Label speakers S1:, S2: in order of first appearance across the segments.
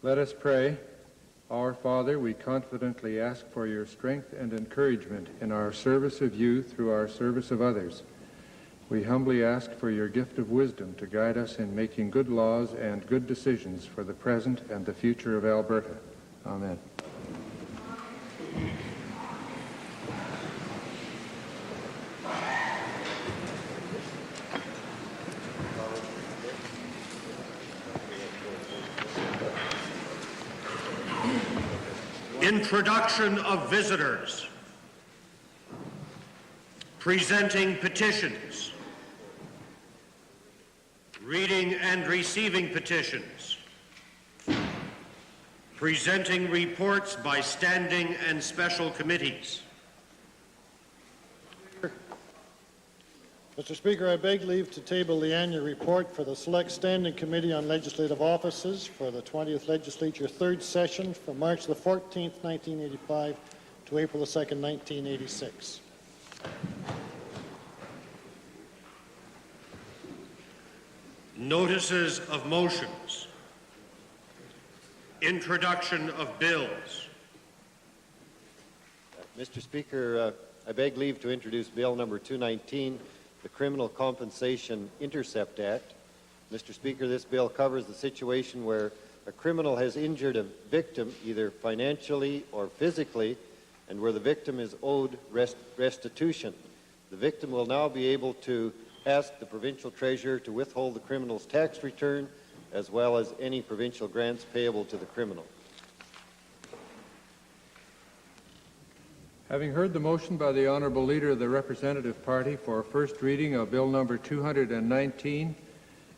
S1: Let us pray. Our Father, we confidently ask for your strength and encouragement in our service of you through our service of others. We humbly ask for your gift of wisdom to guide us in making good laws and good decisions for the present and the future of Alberta. Amen.
S2: Introduction of visitors. Presenting petitions. Reading and receiving petitions. Presenting reports by standing and special committees.
S3: Mr. Speaker, I beg leave to table the annual report for the Select Standing Committee on Legislative Offices for the 20th Legislature 3rd Session from March the 14th, 1985 to April the 2nd, 1986.
S2: Notices of motions. Introduction of bills.
S4: Mr. Speaker, I beg leave to introduce Bill number 219, the Criminal Compensation Intercept Act. Mr. Speaker, this bill covers the situation where a criminal has injured a victim either financially or physically, and where the victim is owed restitution. The victim will now be able to ask the provincial treasurer to withhold the criminal's tax return, as well as any provincial grants payable to the criminal.
S1: Having heard the motion by the Honourable Leader of the Representative Party for first reading of Bill number 219,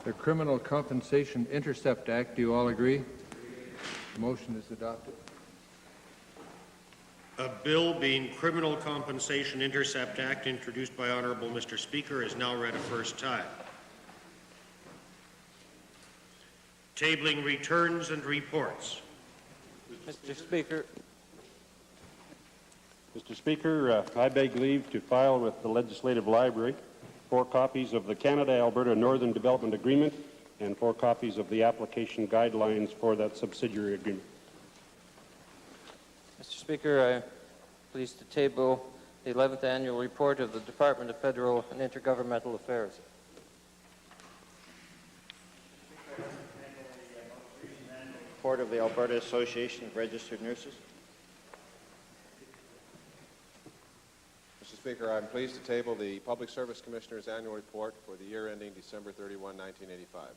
S1: the Criminal Compensation Intercept Act, do you all agree? The motion is adopted.
S2: A bill being Criminal Compensation Intercept Act, introduced by Honourable Mr. Speaker, is now read a first time. Tabling returns and reports.
S5: Mr. Speaker.
S6: Mr. Speaker, I beg leave to file with the Legislative Library 4 copies of the Canada-Alberta Northern Development Agreement and 4 copies of the application guidelines for that subsidiary agreement.
S5: Mr. Speaker, I am pleased to table the 11th Annual Report of the Department of Federal and Intergovernmental Affairs.
S7: Report of the Alberta Association of Registered Nurses.
S8: Mr. Speaker, I'm pleased to table the Public Service Commissioner's Annual Report for the year ending December 31, 1985.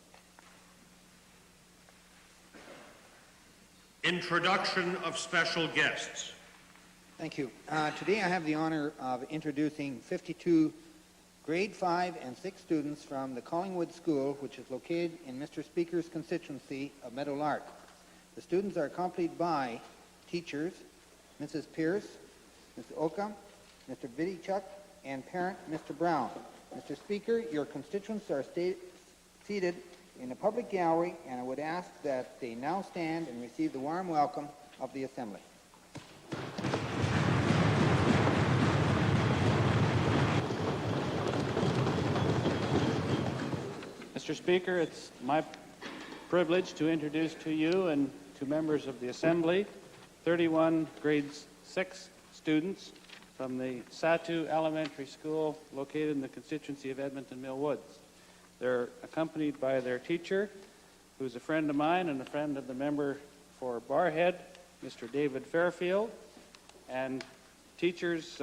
S2: Introduction of special guests.
S9: Thank you. Today I have the honor of introducing 52 grade 5 and 6 students from the Collingwood School, which is located in Mr. Speaker's constituency of Meadowlark. The students are accompanied by teachers, Mrs. Pierce, Mr. Oka, Mr. Vidichuk, and parent, Mr. Brown. Mr. Speaker, your constituents are seated in the public gallery, and I would ask that they now stand and receive the warm welcome of the Assembly.
S10: Mr. Speaker, it's my privilege to introduce to you and to members of the Assembly 31 grade 6 students from the Satu Elementary School located in the constituency of Edmonton Mill Woods. They're accompanied by their teacher, who's a friend of mine and a friend of the member for Barrhead, Mr. David Fairfield, and teachers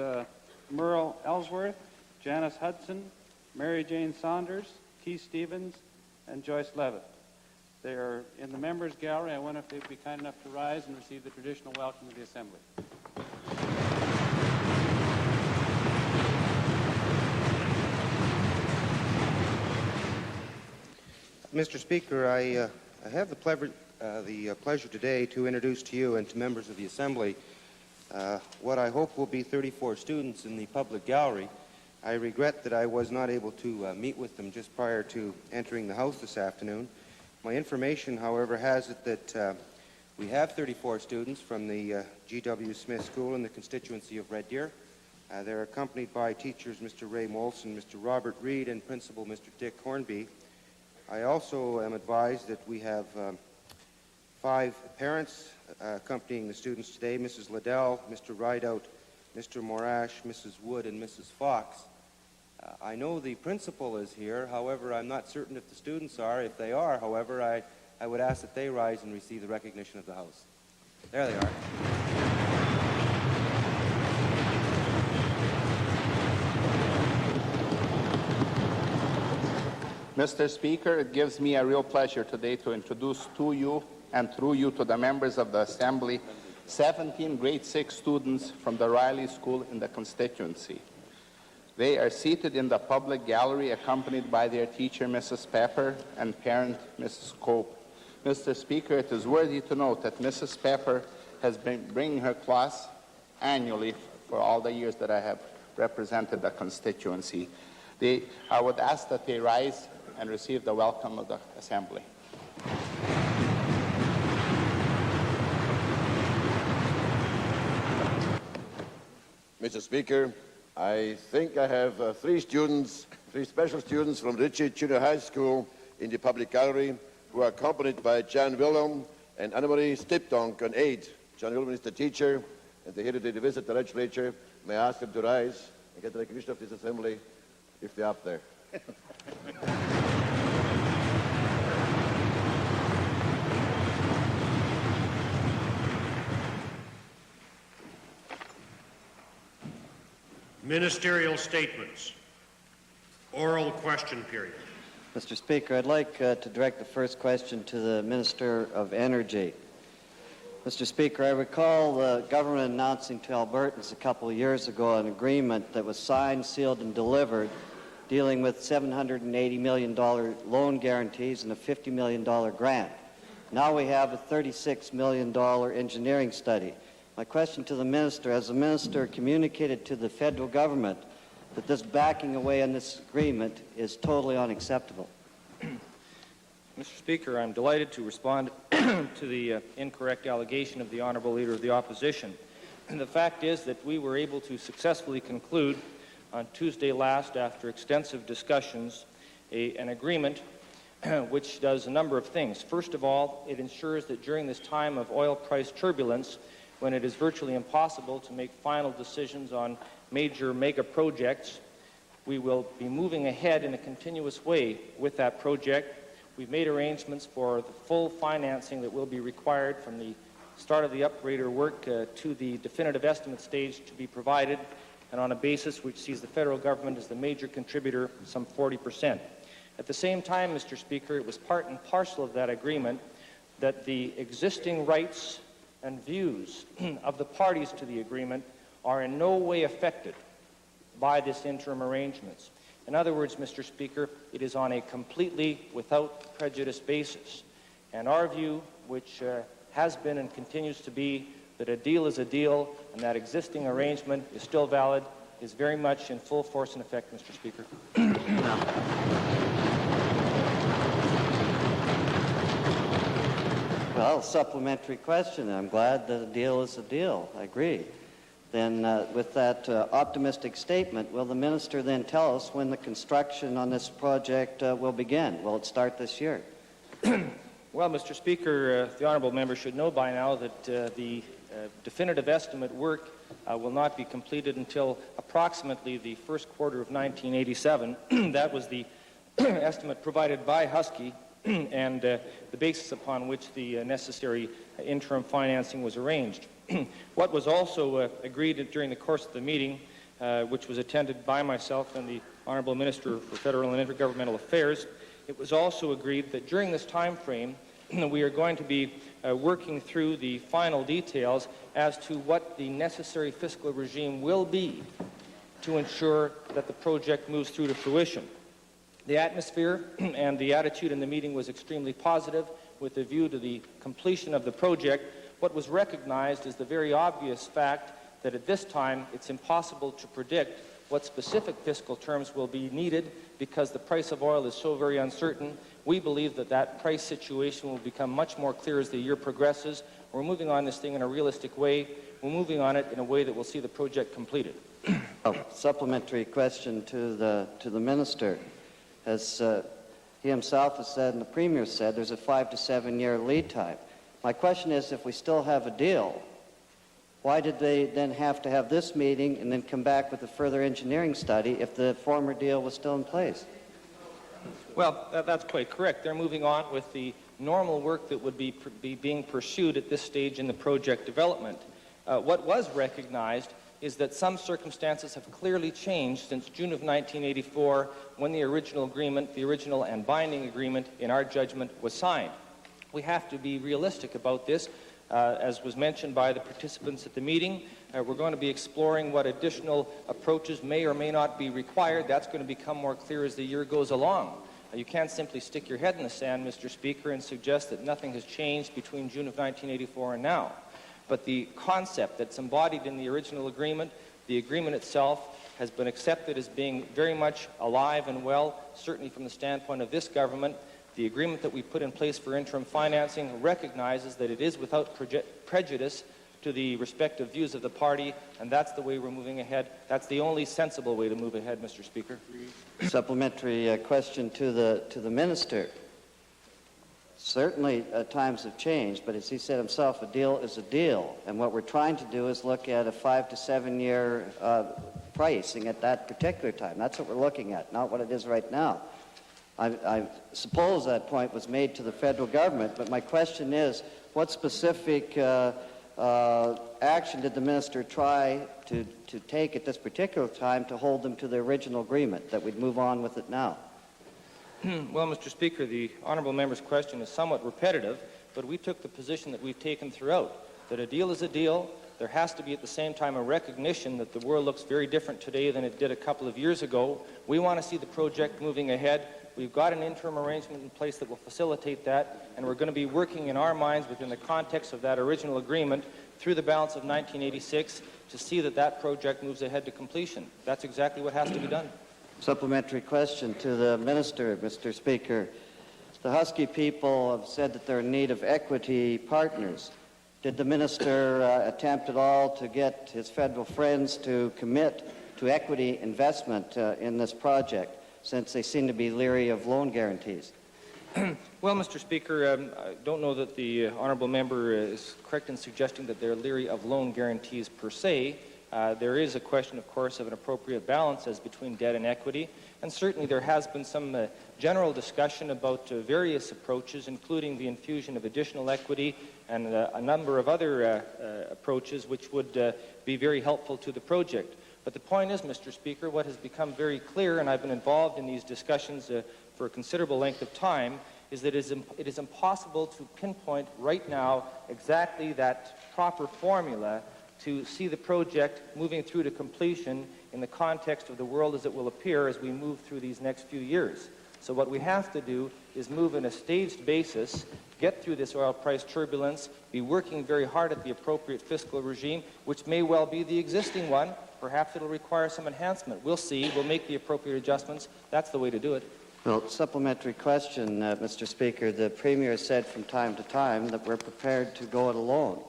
S10: Merle Ellsworth, Janice Hudson, Mary Jane Saunders, Keith Stevens, and Joyce Levitt. They are in the members' gallery. I wonder if they'd be kind enough to rise and receive the traditional welcome of the Assembly.
S11: Mr. Speaker, I have the pleasure today to introduce to you and to members of the Assembly what I hope will be 34 students in the public gallery. I regret that I was not able to meet with them just prior to entering the House this afternoon. My information, however, has it that we have 34 students from the G.W. Smith School in the constituency of Red Deer. They're accompanied by teachers Mr. Ray Molson, Mr. Robert Reed, and Principal Mr. Dick Hornby. I also am advised that we have 5 parents accompanying the students today: Mrs. Liddell, Mr. Rideout, Mr. Morash, Mrs. Wood, and Mrs. Fox. I know the principal is here. However, I'm not certain if the students are. If they are, however, I would ask that they rise and receive the recognition of the House. There they are.
S12: Mr. Speaker, it gives me a real pleasure today to introduce to you and through you to the members of the Assembly 17 grade 6 students from the Riley School in the constituency. They are seated in the public gallery accompanied by their teacher, Mrs. Pepper, and parent, Mrs. Cope. Mr. Speaker, it is worthy to note that Mrs. Pepper has been bringing her class annually for all the years that I have represented the constituency. I would ask that they rise and receive the welcome of the Assembly.
S13: Mr. Speaker, I think I have 3 special students from Ritchie Junior High School in the public gallery who are accompanied by Jan Willem and Annemarie Stipdonk on 8. Jan Willem is the teacher, and they're here today to visit the legislature. May I ask them to rise and get the recognition of this assembly if they're up there.
S2: Ministerial statements. Oral question period.
S14: Mr. Speaker, I'd like to direct the first question to the Minister of Energy. Mr. Speaker, I recall the government announcing to Albertans a couple of years ago an agreement that was signed, sealed, and delivered dealing with $780 million loan guarantees and a $50 million grant. Now we have a $36 million engineering study. My question to the Minister: has the Minister communicated to the federal government that this backing away on this agreement is totally unacceptable?
S15: Mr. Speaker, I'm delighted to respond to the incorrect allegation of the Honourable Leader of the Opposition. And the fact is that we were able to successfully conclude on Tuesday last, after extensive discussions, an agreement which does a number of things. First of all, it ensures that during this time of oil price turbulence, when it is virtually impossible to make final decisions on major mega projects, we will be moving ahead in a continuous way with that project. We've made arrangements for the full financing that will be required from the start of the upgrader work to the definitive estimate stage to be provided, and on a basis which sees the federal government as the major contributor, some 40%. At the same time, Mr. Speaker, it was part and parcel of that agreement that the existing rights and views of the parties to the agreement are in no way affected by this interim arrangements. In other words, Mr. Speaker, it is on a completely without prejudice basis. And our view, which has been and continues to be that a deal is a deal and that existing arrangement is still valid, is very much in full force and effect, Mr. Speaker.
S14: Well, supplementary question. I'm glad that a deal is a deal. I agree. Then with that optimistic statement, will the minister then tell us when the construction on this project will begin? Will it start this year?
S15: Well, Mr. Speaker, the honourable member should know by now that the definitive estimate work will not be completed until approximately the first quarter of 1987. That was the estimate provided by Husky and the basis upon which the necessary interim financing was arranged. What was also agreed during the course of the meeting, which was attended by myself and the Honourable Minister for Federal and Intergovernmental Affairs, it was also agreed that during this time frame we are going to be working through the final details as to what the necessary fiscal regime will be to ensure that the project moves through to fruition. The atmosphere and the attitude in the meeting was extremely positive with a view to the completion of the project. What was recognized is the very obvious fact that at this time it's impossible to predict what specific fiscal terms will be needed because the price of oil is so very uncertain. We believe that that price situation will become much more clear as the year progresses. We're moving on this thing in a realistic way. We're moving on it in a way that will see the project completed.
S14: Supplementary question to the minister. As he himself has said and the Premier said, there's a 5 to 7 year lead time. My question is, if we still have a deal, why did they then have to have this meeting and then come back with a further engineering study if the former deal was still in place?
S15: Well, that's quite correct. They're moving on with the normal work that would be being pursued at this stage in the project development. What was recognized is that some circumstances have clearly changed since June of 1984, when the original agreement, the original and binding agreement, in our judgment, was signed. We have to be realistic about this. As was mentioned by the participants at the meeting, we're going to be exploring what additional approaches may or may not be required. That's going to become more clear as the year goes along. You can't simply stick your head in the sand, Mr. Speaker, and suggest that nothing has changed between June of 1984 and now. But the concept that's embodied in the original agreement, the agreement itself, has been accepted as being very much alive and well, certainly from the standpoint of this government. The agreement that we put in place for interim financing recognizes that it is without prejudice to the respective views of the party, and that's the way we're moving ahead. That's the only sensible way to move ahead, Mr. Speaker.
S14: Supplementary question to the minister. Certainly, times have changed, but as he said himself, a deal is a deal. And what we're trying to do is look at a 5 to 7 year pricing at that particular time. That's what we're looking at, not what it is right now. I suppose that point was made to the federal government, but my question is, what specific action did the minister try to take at this particular time to hold them to the original agreement, that we'd move on with it now?
S15: Well, Mr. Speaker, the honourable member's question is somewhat repetitive, but we took the position that we've taken throughout, that a deal is a deal. There has to be at the same time a recognition that the world looks very different today than it did a couple of years ago. We want to see the project moving ahead. We've got an interim arrangement in place that will facilitate that, and we're going to be working in our minds within the context of that original agreement through the balance of 1986 to see that that project moves ahead to completion. That's exactly what has to be done.
S14: Supplementary question to the minister, Mr. Speaker. The Husky people have said that they're in need of equity partners. Did the minister attempt at all to get his federal friends to commit to equity investment in this project, since they seem to be leery of loan guarantees?
S15: Well, Mr. Speaker, I don't know that the honourable member is correct in suggesting that they're leery of loan guarantees per se. There is a question, of course, of an appropriate balance as between debt and equity, and certainly there has been some general discussion about various approaches, including the infusion of additional equity and a number of other approaches which would be very helpful to the project. But the point is, Mr. Speaker, what has become very clear, and I've been involved in these discussions for a considerable length of time, is that it is impossible to pinpoint right now exactly that proper formula to see the project moving through to completion in the context of the world as it will appear as we move through these next few years. So what we have to do is move in a staged basis, get through this oil price turbulence, be working very hard at the appropriate fiscal regime, which may well be the existing one. Perhaps it'll require some enhancement. We'll see. We'll make the appropriate adjustments. That's the way to do it.
S14: Well, supplementary question, Mr. Speaker. The Premier has said from time to time that we're prepared to go it alone.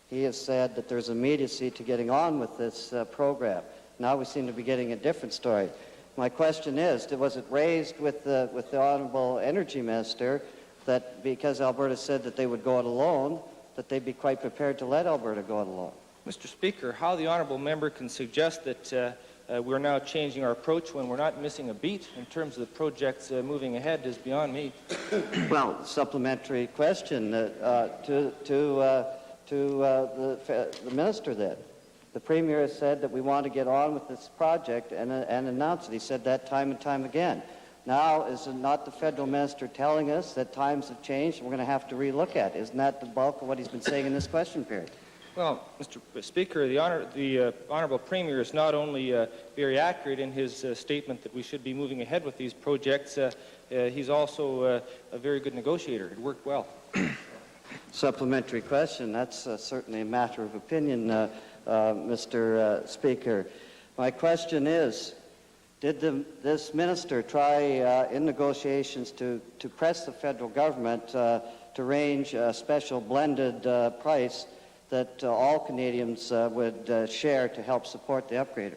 S14: He has said that there's immediacy to getting on with this program. Now we seem to be getting a different story. My question is, was it raised with the Honourable Energy Minister that because Alberta said that they would go it alone, that they'd be quite prepared to let Alberta go it alone?
S15: Mr. Speaker, how the honourable member can suggest that we're now changing our approach when we're not missing a beat in terms of the projects moving ahead is beyond me.
S14: Well, supplementary question to the minister then. The Premier has said that we want to get on with this project and announce it. He said that time and time again. Now, is it not the federal minister telling us that times have changed and we're going to have to relook at it? Isn't that the bulk of what he's been saying in this question period?
S15: Well, Mr. Speaker, the Honourable Premier is not only very accurate in his statement that we should be moving ahead with these projects, he's also a very good negotiator. It worked well.
S14: Supplementary question. That's certainly a matter of opinion, Mr. Speaker. My question is, did this minister try in negotiations to press the federal government to arrange a special blended price that all Canadians would share to help support the upgrader?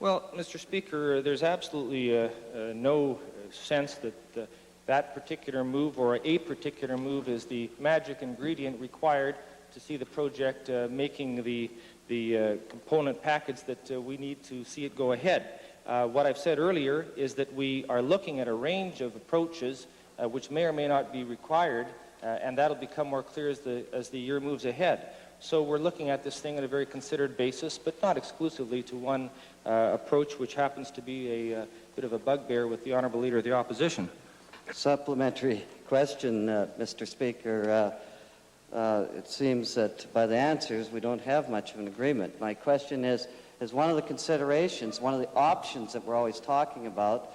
S15: Well, Mr. Speaker, there's absolutely no sense that that particular move or a particular move is the magic ingredient required to see the project making the component package that we need to see it go ahead. What I've said earlier is that we are looking at a range of approaches which may or may not be required, and that'll become more clear as the year moves ahead. So we're looking at this thing on a very considered basis, but not exclusively to one approach, which happens to be a bit of a bugbear with the Honourable Leader of the Opposition.
S14: Supplementary question, Mr. Speaker. It seems that by the answers we don't have much of an agreement. My question is one of the considerations, one of the options that we're always talking about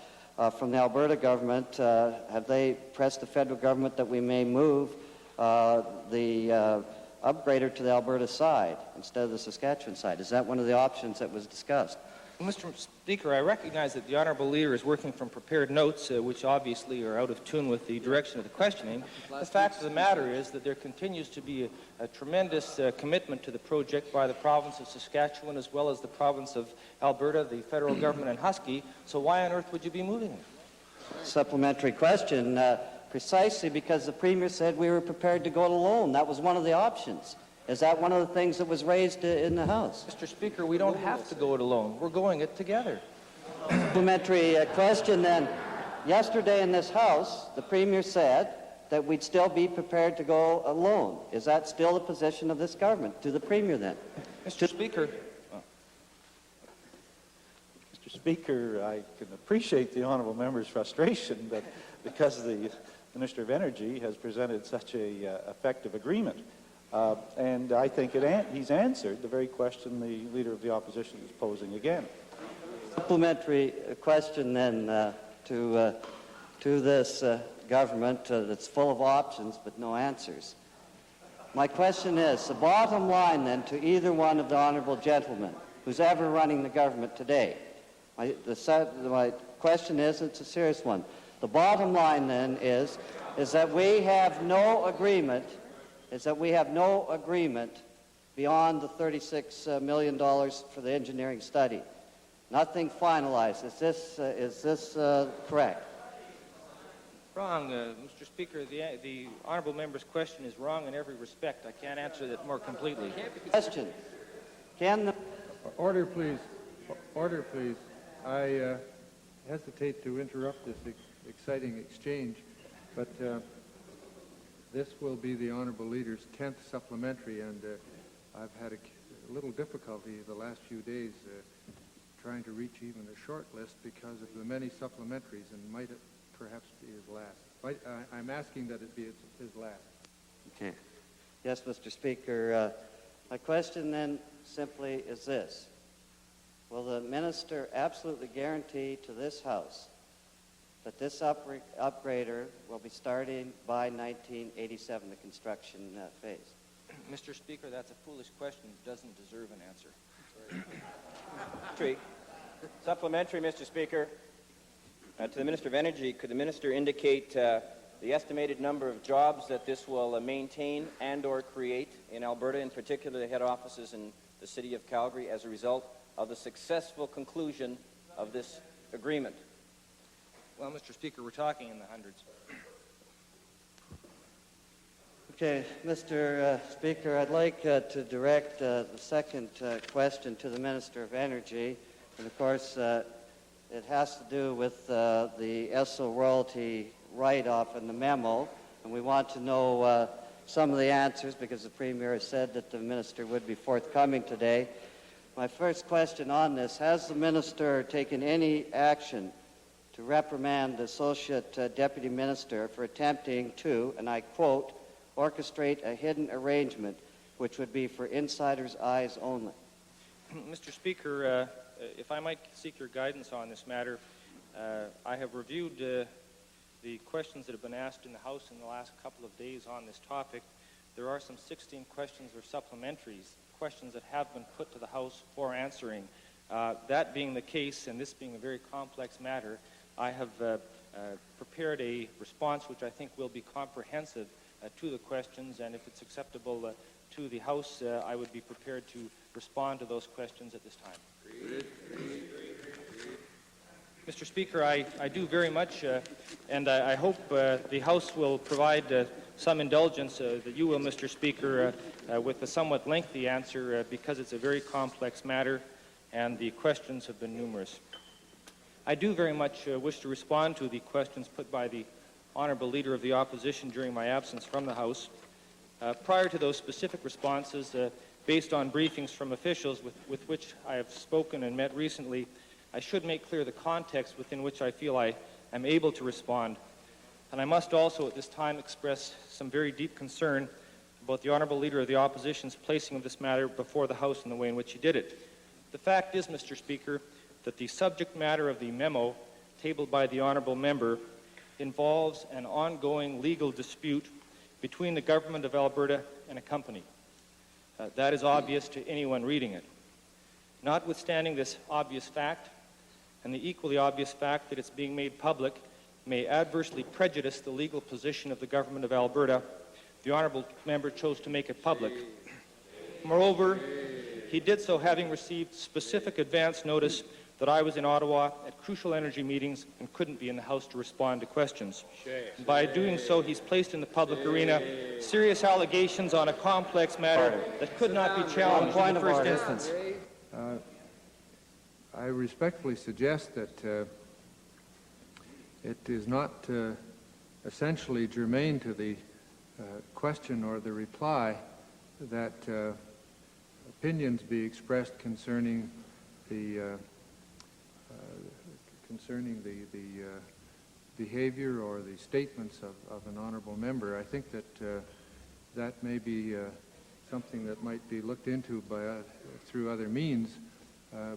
S14: from the Alberta government, have they pressed the federal government that we may move the upgrader to the Alberta side instead of the Saskatchewan side? Is that one of the options that was discussed?
S15: Mr. Speaker, I recognize that the Honourable Leader is working from prepared notes, which obviously are out of tune with the direction of the questioning. The fact of the matter is that there continues to be a tremendous commitment to the project by the province of Saskatchewan as well as the province of Alberta, the federal government, and Husky. So why on earth would you be moving it?
S14: Supplementary question. Precisely because the Premier said we were prepared to go it alone. That was one of the options. Is that one of the things that was raised in the House?
S15: Mr. Speaker, we don't have to go it alone. We're going it together.
S14: Supplementary question then. Yesterday in this House, the Premier said that we'd still be prepared to go alone. Is that still the position of this government? To the Premier then?
S15: Mr. Speaker.
S16: Mr. Speaker, I can appreciate the honourable member's frustration, but because the Minister of Energy has presented such a effective agreement. And I think he's answered the very question the Leader of the Opposition is posing again.
S14: Supplementary question then to this government that's full of options but no answers. My question is, the bottom line then to either one of the honourable gentlemen who's ever running the government today, my question is, it's a serious one, the bottom line then is that we have no agreement beyond the $36 million for the engineering study. Nothing finalized. Is this correct?
S15: Wrong, Mr. Speaker. The honourable member's question is wrong in every respect. I can't answer that more completely.
S14: Question. Can the...
S1: Order, please. Order, please. I hesitate to interrupt this exciting exchange, but this will be the Honourable Leader's 10th supplementary, and I've had a little difficulty the last few days trying to reach even a short list because of the many supplementaries, and might it perhaps be his last. I'm asking that it be his last.
S14: Okay. Yes, Mr. Speaker. My question then simply is this. Will the minister absolutely guarantee to this House that this upgrader will be starting by 1987, the construction phase?
S15: Mr. Speaker, that's a foolish question. It doesn't deserve an answer.
S17: Supplementary, Mr. Speaker. To the Minister of Energy, could the Minister indicate the estimated number of jobs that this will maintain and or create in Alberta, in particular the head offices in the city of Calgary, as a result of the successful conclusion of this agreement?
S15: Well, Mr. Speaker, we're talking in the hundreds.
S14: Okay, Mr. Speaker, I'd like to direct the second question to the Minister of Energy. And of course, it has to do with the ESSO royalty write-off in the memo. And we want to know some of the answers because the Premier has said that the Minister would be forthcoming today. My first question on this, has the Minister taken any action to reprimand the Associate Deputy Minister for attempting to, and I quote, orchestrate a hidden arrangement which would be for insiders' eyes only?
S15: Mr. Speaker, if I might seek your guidance on this matter, I have reviewed the questions that have been asked in the House in the last couple of days on this topic. There are some 16 questions or supplementaries, questions that have been put to the House for answering. That being the case, and this being a very complex matter, I have prepared a response which I think will be comprehensive to the questions, and if it's acceptable to the House, I would be prepared to respond to those questions at this time. Mr. Speaker, I do very much, and I hope the House will provide some indulgence that you will, Mr. Speaker, with a somewhat lengthy answer because it's a very complex matter and the questions have been numerous. I do very much wish to respond to the questions put by the Honourable Leader of the Opposition during my absence from the House. Prior to those specific responses, based on briefings from officials with which I have spoken and met recently, I should make clear the context within which I feel I am able to respond. And I must also at this time express some very deep concern about the Honourable Leader of the Opposition's placing of this matter before the House in the way in which he did it. The fact is, Mr. Speaker, that the subject matter of the memo tabled by the Honourable Member involves an ongoing legal dispute between the Government of Alberta and a company. That is obvious to anyone reading it. Notwithstanding this obvious fact, and the equally obvious fact that it's being made public may adversely prejudice the legal position of the Government of Alberta, the Honourable Member chose to make it public. Moreover, he did so having received specific advance notice that I was in Ottawa at crucial energy meetings and couldn't be in the House to respond to questions. By doing so, he's placed in the public arena serious allegations on a complex matter that could not be challenged in the first instance.
S1: I respectfully suggest that it is not essentially germane to the question or the reply that opinions be expressed concerning the behavior or the statements of an honourable member. I think that that may be something that might be looked into through other means,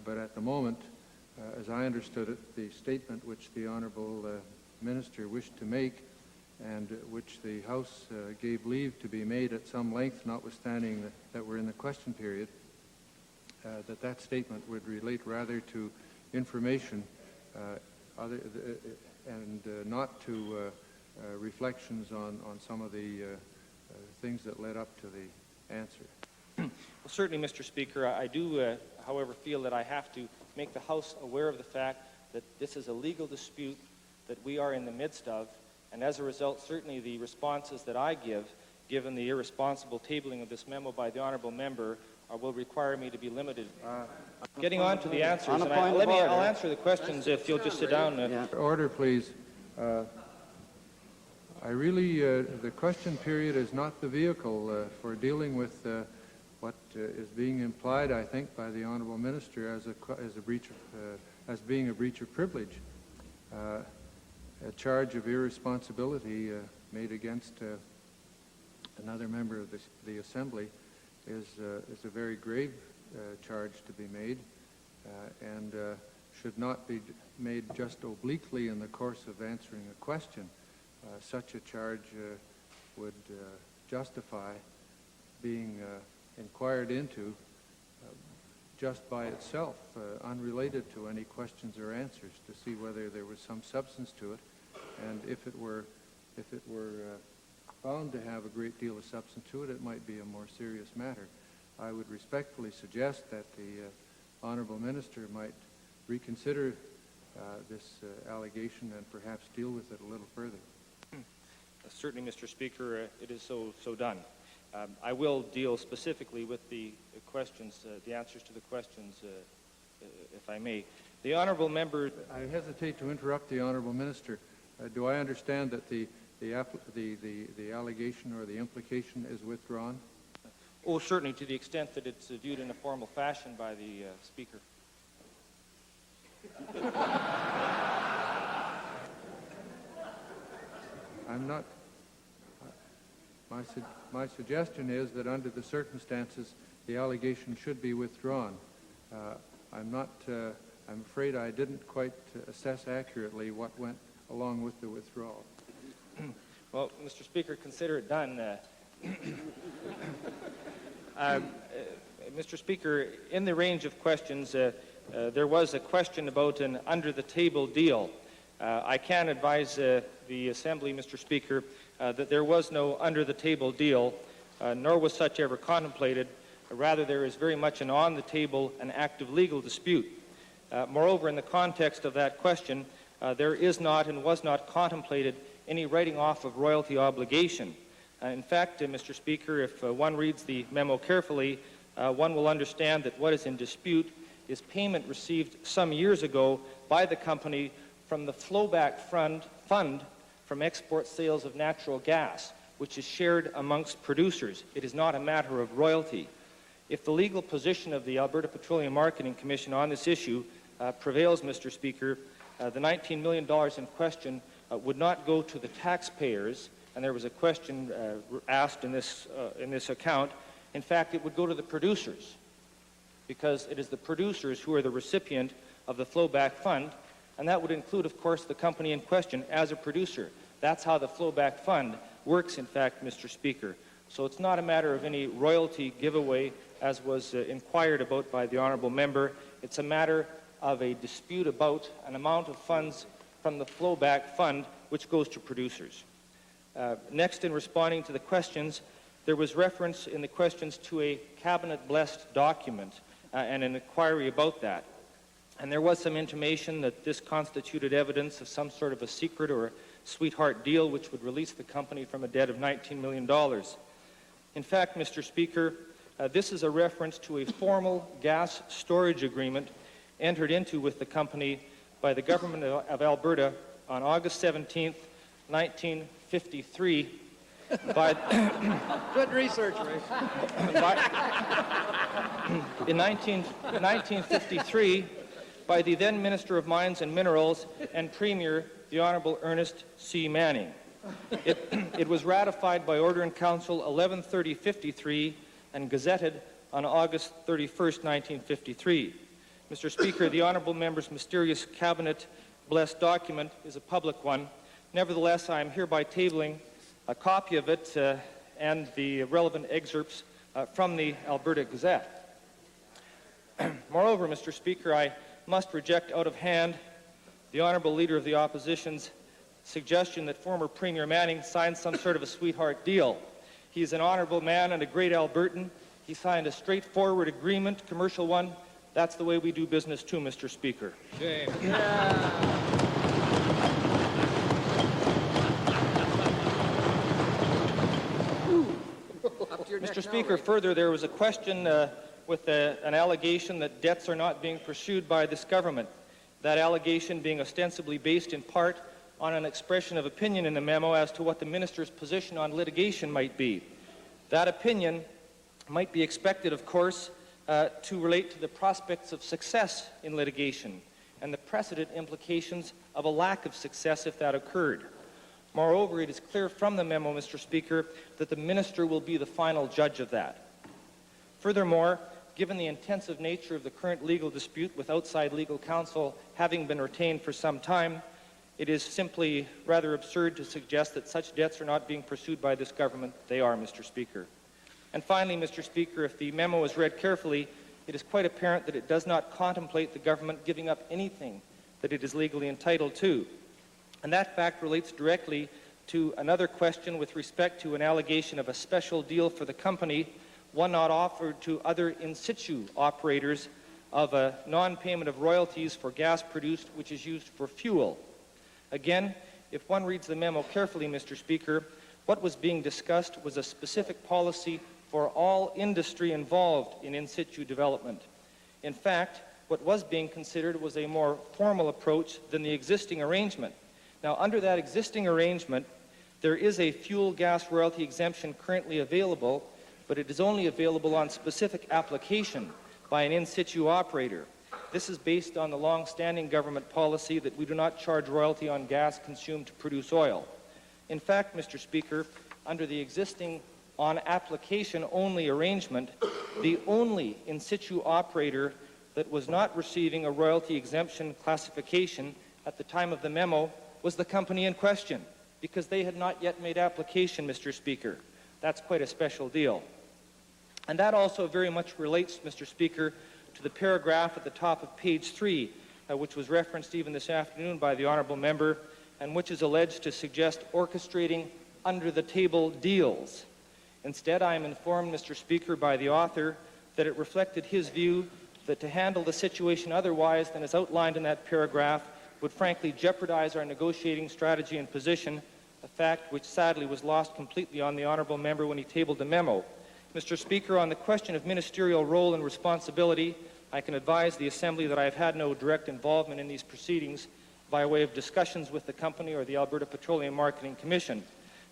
S1: but at the moment, as I understood it, the statement which the Honourable Minister wished to make and which the House gave leave to be made at some length, notwithstanding that we're in the question period, that statement would relate rather to information and not to reflections on some of the things that led up to the answer.
S15: Well, certainly, Mr. Speaker, I do, however, feel that I have to make the House aware of the fact that this is a legal dispute that we are in the midst of, and as a result, certainly the responses that I give, given the irresponsible tabling of this memo by the Honourable Member, will require me to be limited. Getting on to the answers, and I'll answer the questions if you'll just sit down.
S1: Order, please. The question period is not the vehicle for dealing with what is being implied, I think, by the Honourable Minister as being a breach of privilege. A charge of irresponsibility made against another member of the Assembly is a very grave charge to be made and should not be made just obliquely in the course of answering a question. Such a charge would justify being inquired into just by itself, unrelated to any questions or answers, to see whether there was some substance to it, and if it were found to have a great deal of substance to it, it might be a more serious matter. I would respectfully suggest that the Honourable Minister might reconsider this allegation and perhaps deal with it a little further.
S15: Certainly, Mr. Speaker, it is so done. I will deal specifically with the questions, the answers to the questions, if I may. The Honourable Member...
S1: I hesitate to interrupt the Honourable Minister. Do I understand that the allegation or the implication is withdrawn?
S15: Oh, certainly, to the extent that it's viewed in a formal fashion by the Speaker.
S1: I'm not... My suggestion is that under the circumstances, the allegation should be withdrawn. I'm afraid I didn't quite assess accurately what went along with the withdrawal.
S15: Well, Mr. Speaker, consider it done. Mr. Speaker, in the range of questions, there was a question about an under-the-table deal. I can advise the Assembly, Mr. Speaker, that there was no under-the-table deal, nor was such ever contemplated. Rather, there is very much an on-the-table and active legal dispute. Moreover, in the context of that question, there is not and was not contemplated any writing off of royalty obligation. In fact, Mr. Speaker, if one reads the memo carefully, one will understand that what is in dispute is payment received some years ago by the company from the flowback fund from export sales of natural gas, which is shared amongst producers. It is not a matter of royalty. If the legal position of the Alberta Petroleum Marketing Commission on this issue prevails, Mr. Speaker, the $19 million in question would not go to the taxpayers, and there was a question asked in this account. In fact, it would go to the producers, because it is the producers who are the recipient of the flowback fund, and that would include, of course, the company in question as a producer. That's how the flowback fund works, in fact, Mr. Speaker. So it's not a matter of any royalty giveaway, as was inquired about by the honourable member. It's a matter of a dispute about an amount of funds from the flowback fund which goes to producers. Next, in responding to the questions, there was reference in the questions to a cabinet-blessed document and an inquiry about that. And there was some intimation that this constituted evidence of some sort of a secret or a sweetheart deal which would release the company from a debt of $19 million. In fact, Mr. Speaker, this is a reference to a formal gas storage agreement entered into with the company by the government of Alberta on August 17th, 1953.
S18: Good research, Ray.
S15: In 1953, by the then Minister of Mines and Minerals and Premier, the Honourable Ernest C. Manning. It was ratified by Order in Council 1130-53 and gazetted on August 31st, 1953. Mr. Speaker, the Honourable Member's mysterious cabinet-blessed document is a public one. Nevertheless, I am hereby tabling a copy of it and the relevant excerpts from the Alberta Gazette. Moreover, Mr. Speaker, I must reject out of hand the Honourable Leader of the Opposition's suggestion that former Premier Manning signed some sort of a sweetheart deal. He is an honourable man and a great Albertan. He signed a straightforward agreement, commercial one. That's the way we do business too, Mr. Speaker. Mr. Speaker, further, there was a question with an allegation that debts are not being pursued by this government. That allegation being ostensibly based in part on an expression of opinion in the memo as to what the minister's position on litigation might be. That opinion might be expected, of course, to relate to the prospects of success in litigation and the precedent implications of a lack of success if that occurred. Moreover, it is clear from the memo, Mr. Speaker, that the minister will be the final judge of that. Furthermore, given the intensive nature of the current legal dispute with outside legal counsel having been retained for some time, it is simply rather absurd to suggest that such debts are not being pursued by this government. They are, Mr. Speaker. And finally, Mr. Speaker, if the memo is read carefully, it is quite apparent that it does not contemplate the government giving up anything that it is legally entitled to. And that fact relates directly to another question with respect to an allegation of a special deal for the company, one not offered to other in situ operators, of a non-payment of royalties for gas produced which is used for fuel. Again, if one reads the memo carefully, Mr. Speaker, what was being discussed was a specific policy for all industry involved in situ development. In fact, what was being considered was a more formal approach than the existing arrangement. Now, under that existing arrangement, there is a fuel gas royalty exemption currently available, but it is only available on specific application by an in situ operator. This is based on the long-standing government policy that we do not charge royalty on gas consumed to produce oil. In fact, Mr. Speaker, under the existing on-application-only arrangement, the only in situ operator that was not receiving a royalty exemption classification at the time of the memo was the company in question, because they had not yet made application, Mr. Speaker. That's quite a special deal. And that also very much relates, Mr. Speaker, to the paragraph at the top of page 3, which was referenced even this afternoon by the honourable member, and which is alleged to suggest orchestrating under-the-table deals. Instead, I am informed, Mr. Speaker, by the author that it reflected his view that to handle the situation otherwise than is outlined in that paragraph would frankly jeopardize our negotiating strategy and position, a fact which sadly was lost completely on the honourable member when he tabled the memo. Mr. Speaker, on the question of ministerial role and responsibility, I can advise the Assembly that I have had no direct involvement in these proceedings by way of discussions with the company or the Alberta Petroleum Marketing Commission,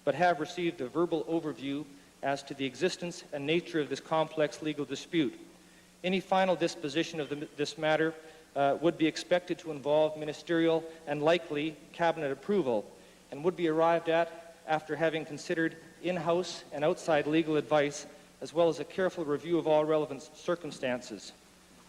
S15: but have received a verbal overview as to the existence and nature of this complex legal dispute. Any final disposition of this matter would be expected to involve ministerial and likely cabinet approval, and would be arrived at after having considered in-house and outside legal advice, as well as a careful review of all relevant circumstances.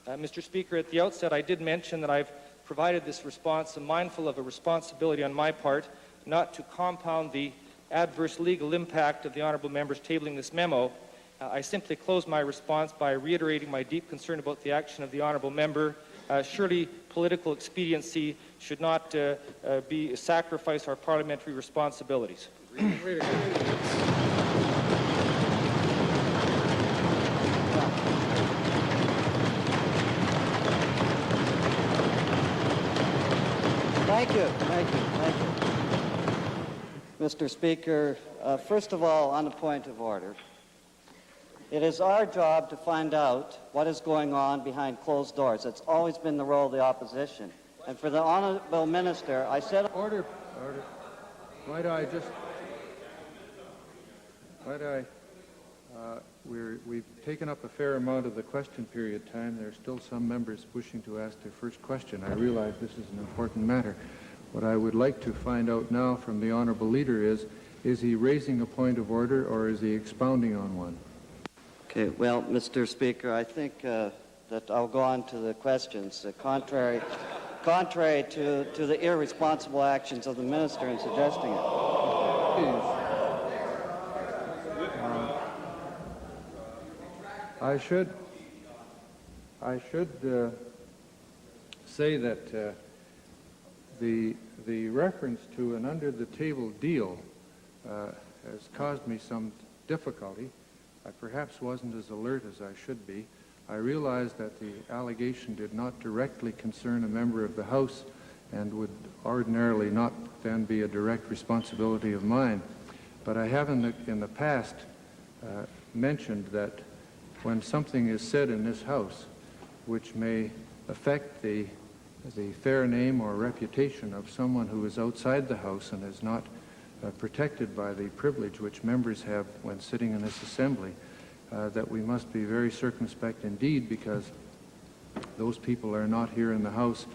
S15: Mr. Speaker, at the outset I did mention that I've provided this response, and mindful of a responsibility on my part not to compound the adverse legal impact of the honourable members tabling this memo, I simply close my response by reiterating my deep concern about the action of the honourable member. Surely political expediency should not be sacrifice our parliamentary responsibilities.
S14: Thank you. Mr. Speaker, first of all, on a point of order, it is our job to find out what is going on behind closed doors. That's always been the role of the opposition. And for the honourable minister, I said...
S1: Order. We've taken up a fair amount of the question period time. There are still some members wishing to ask their first question. I realize this is an important matter. What I would like to find out now from the honourable leader is he raising a point of order or is he expounding on one?
S14: Okay, well, Mr. Speaker, I think that I'll go on to the questions. Contrary to the irresponsible actions of the minister in suggesting it.
S1: I should say that the reference to an under-the-table deal has caused me some difficulty. I perhaps wasn't as alert as I should be. I realize that the allegation did not directly concern a member of the House and would ordinarily not then be a direct responsibility of mine. But I have in the past mentioned that when something is said in this House which may affect the fair name or reputation of someone who is outside the House and is not protected by the privilege which members have when sitting in this assembly, that we must be very circumspect indeed, because those people are not here in the House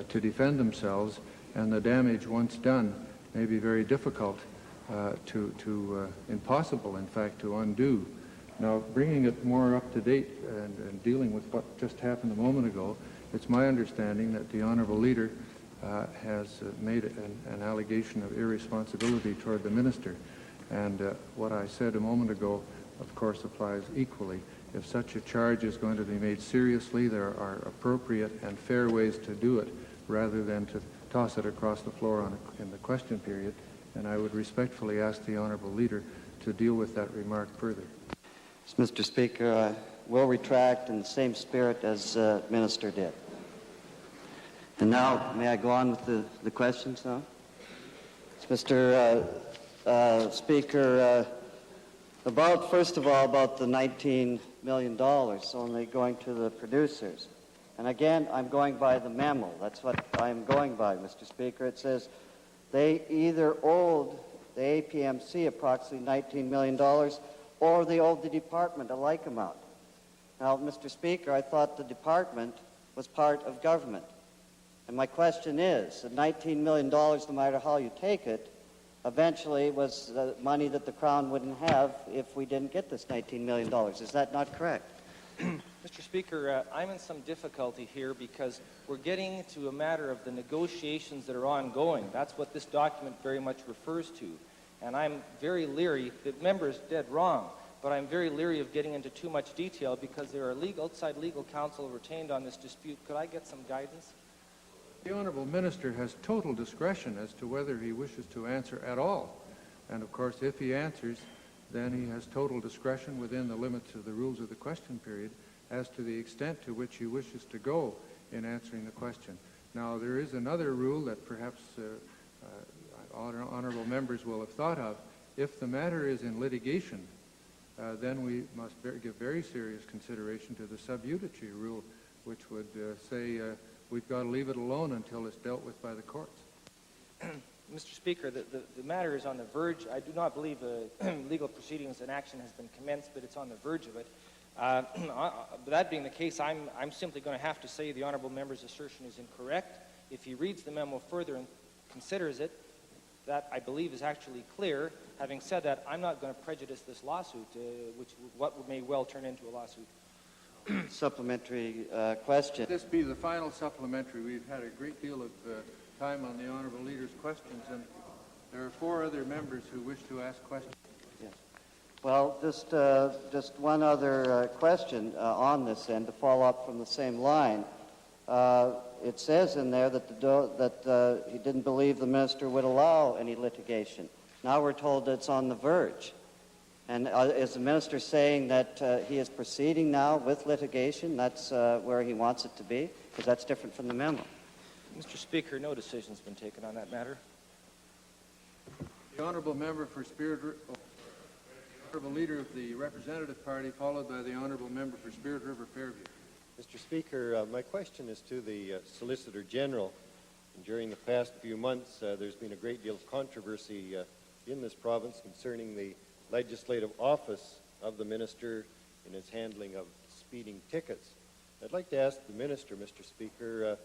S1: to defend themselves, and the damage once done may be very difficult impossible, in fact, to undo. Now, bringing it more up to date and dealing with what just happened a moment ago, it's my understanding that the honourable leader has made an allegation of irresponsibility toward the minister. And what I said a moment ago, of course, applies equally. If such a charge is going to be made seriously, there are appropriate and fair ways to do it rather than to toss it across the floor in the question period. And I would respectfully ask the honourable leader to deal with that remark further.
S14: Mr. Speaker, I will retract in the same spirit as the minister did. And now, may I go on with the questions now? Mr. Speaker, first of all, about the $19 million only going to the producers. And again, I'm going by the memo. That's what I'm going by, Mr. Speaker. It says they either owed the APMC approximately $19 million or they owed the department a like amount. Now, Mr. Speaker, I thought the department was part of government. And my question is, that $19 million, no matter how you take it, eventually was money that the Crown wouldn't have if we didn't get this $19 million. Is that not correct?
S15: Mr. Speaker, I'm in some difficulty here because we're getting to a matter of the negotiations that are ongoing. That's what this document very much refers to. And I'm very leery, the member's dead wrong, but I'm very leery of getting into too much detail because there are outside legal counsel retained on this dispute. Could I get some guidance?
S1: The honourable minister has total discretion as to whether he wishes to answer at all. And of course, if he answers, then he has total discretion within the limits of the rules of the question period. as to the extent to which he wishes to go in answering the question. Now, there is another rule that perhaps honorable members will have thought of. If the matter is in litigation, then we must give very serious consideration to the sub judice rule, which would say we've got to leave it alone until it's dealt with by the courts.
S15: Mr. Speaker, the matter is on the verge. I do not believe legal proceedings and action has been commenced, but it's on the verge of it. That being the case, I'm simply going to have to say the honourable member's assertion is incorrect. If he reads the memo further and considers it, that I believe is actually clear. Having said that, I'm not going to prejudice this lawsuit, what may well turn into a lawsuit.
S14: Supplementary question.
S1: This be the final supplementary. We've had a great deal of time on the honourable leader's questions, and there are 4 other members who wish to ask questions.
S14: Yes. Well, just one other question on this end to follow up from the same line. It says in there that he didn't believe the minister would allow any litigation. Now we're told that it's on the verge. And is the minister saying that he is proceeding now with litigation? That's where he wants it to be? Because that's different from the memo.
S15: Mr. Speaker, no decision's been taken on that matter.
S1: The honourable member for Spirit River, the honourable leader of the Representative Party, followed by the honourable member for Spirit River Fairview.
S4: Mr. Speaker, my question is to the Solicitor General. During the past few months, there's been a great deal of controversy in this province concerning the legislative office of the minister in his handling of speeding tickets. I'd like to ask the minister, Mr. Speaker,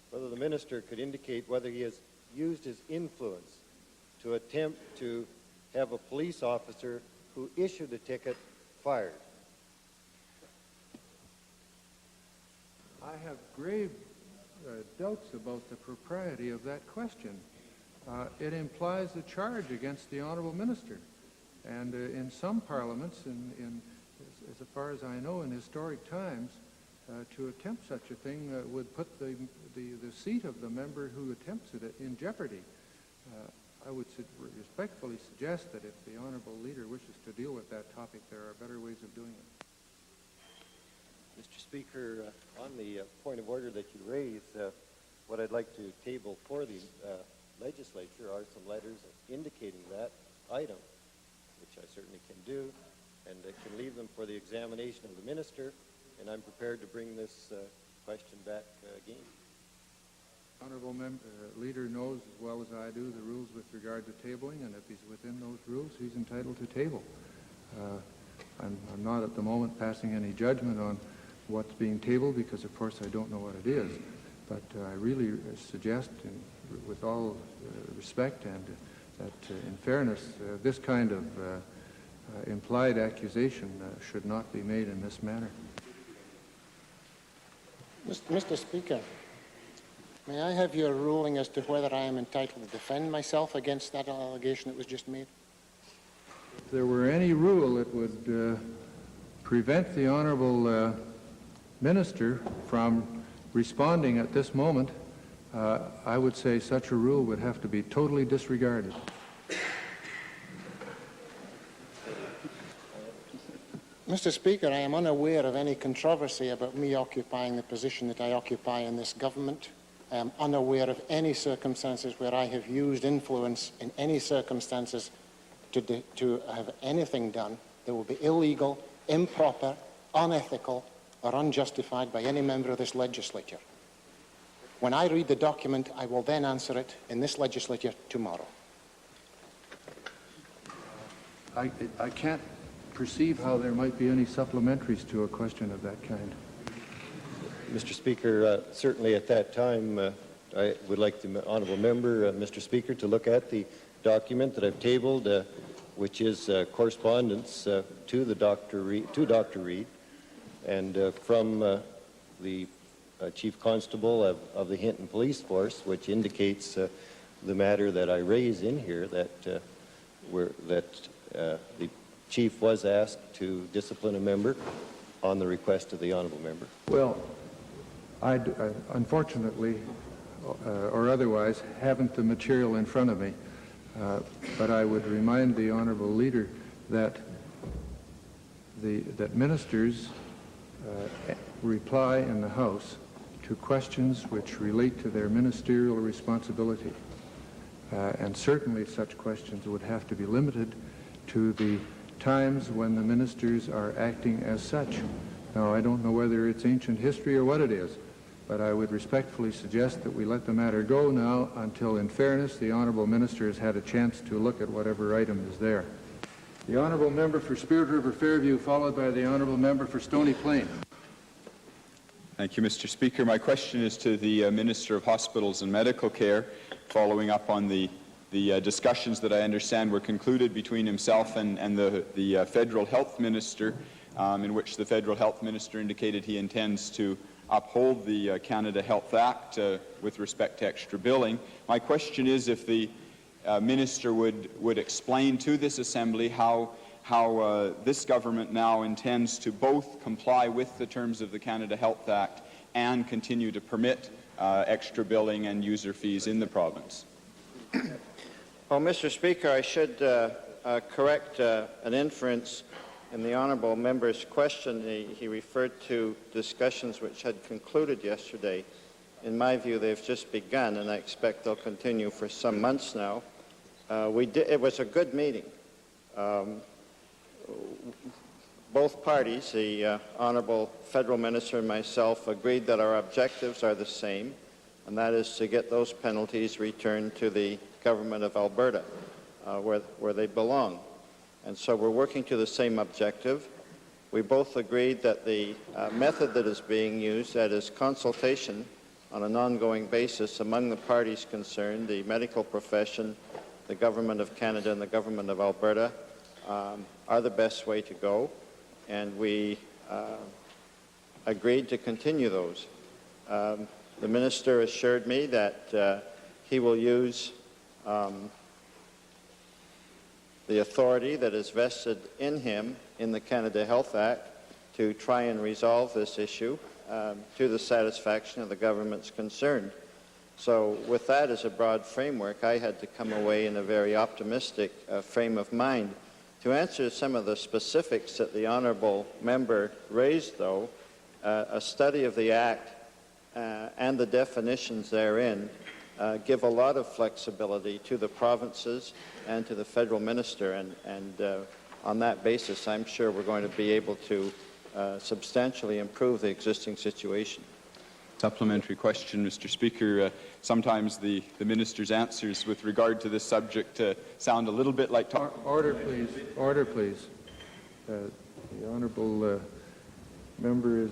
S4: whether the minister could indicate whether he has used his influence to attempt to have a police officer who issued a ticket fired.
S1: I have grave doubts about the propriety of that question. It implies a charge against the honourable minister. And in some parliaments, as far as I know, in historic times, to attempt such a thing would put the seat of the member who attempts it in jeopardy. I would respectfully suggest that if the honourable leader wishes to deal with that topic, there are better ways of doing it.
S4: Mr. Speaker, on the point of order that you raised, what I'd like to table for the legislature are some letters indicating that item, which I certainly can do, and I can leave them for the examination of the minister, and I'm prepared to bring this question back again.
S1: Honourable leader knows as well as I do the rules with regard to tabling, and if he's within those rules, he's entitled to table. I'm not at the moment passing any judgment on what's being tabled because, of course, I don't know what it is. But I really suggest, with all respect and that in fairness, this kind of implied accusation should not be made in this manner.
S3: Mr. Speaker, may I have your ruling as to whether I am entitled to defend myself against that allegation that was just made?
S1: If there were any rule that would prevent the honourable minister from responding at this moment, I would say such a rule would have to be totally disregarded.
S3: Mr. Speaker, I am unaware of any controversy about me occupying the position that I occupy in this government. I am unaware of any circumstances where I have used influence in any circumstances to have anything done that will be illegal, improper, unethical, or unjustified by any member of this legislature. When I read the document, I will then answer it in this legislature tomorrow.
S1: I can't perceive how there might be any supplementaries to a question of that kind.
S4: Mr. Speaker, certainly at that time, I would like the honourable member, Mr. Speaker, to look at the document that I've tabled, which is correspondence to Dr. Reed, and from the Chief Constable of the Hinton Police Force, which indicates the matter that I raise in here, that the Chief was asked to discipline a member on the request of the honourable member.
S1: Well, I unfortunately, or otherwise, haven't the material in front of me, but I would remind the honourable leader that that ministers reply in the House to questions which relate to their ministerial responsibility. And certainly such questions would have to be limited to the times when the ministers are acting as such. Now, I don't know whether it's ancient history or what it is, but I would respectfully suggest that we let the matter go now until, in fairness, the Honourable Minister has had a chance to look at whatever item is there. The Honourable Member for Spirit River Fairview, followed by the Honourable Member for Stony Plain.
S18: Thank you, Mr. Speaker. My question is to the Minister of Hospitals and Medical Care, following up on the discussions that I understand were concluded between himself and the Federal Health Minister, in which the Federal Health Minister indicated he intends to uphold the Canada Health Act with respect to extra billing. My question is if the Minister would explain to this Assembly how this government now intends to both comply with the terms of the Canada Health Act and continue to permit extra billing and user fees in the province.
S7: Well, Mr. Speaker, I should correct an inference in the honourable member's question. He referred to discussions which had concluded yesterday. In my view, they've just begun, and I expect they'll continue for some months now. It was a good meeting. Both parties, the Honourable Federal Minister and myself, agreed that our objectives are the same, and that is to get those penalties returned to the Government of Alberta, where they belong. And so we're working to the same objective. We both agreed that the method that is being used, that is consultation on an ongoing basis among the parties concerned, the medical profession, the Government of Canada and the Government of Alberta, are the best way to go, and we agreed to continue those. The Minister assured me that he will use the authority that is vested in him in the Canada Health Act to try and resolve this issue to the satisfaction of the governments concerned. So with that as a broad framework, I had to come away in a very optimistic frame of mind. To answer some of the specifics that the honourable member raised, though, a study of the Act and the definitions therein give a lot of flexibility to the provinces and to the federal minister, and on that basis, I'm sure we're going to be able to substantially improve the existing situation.
S18: Supplementary question, Mr. Speaker. Sometimes the Minister's answers with regard to this subject sound a little bit like talk.
S1: Order, please. Order, please. The honourable member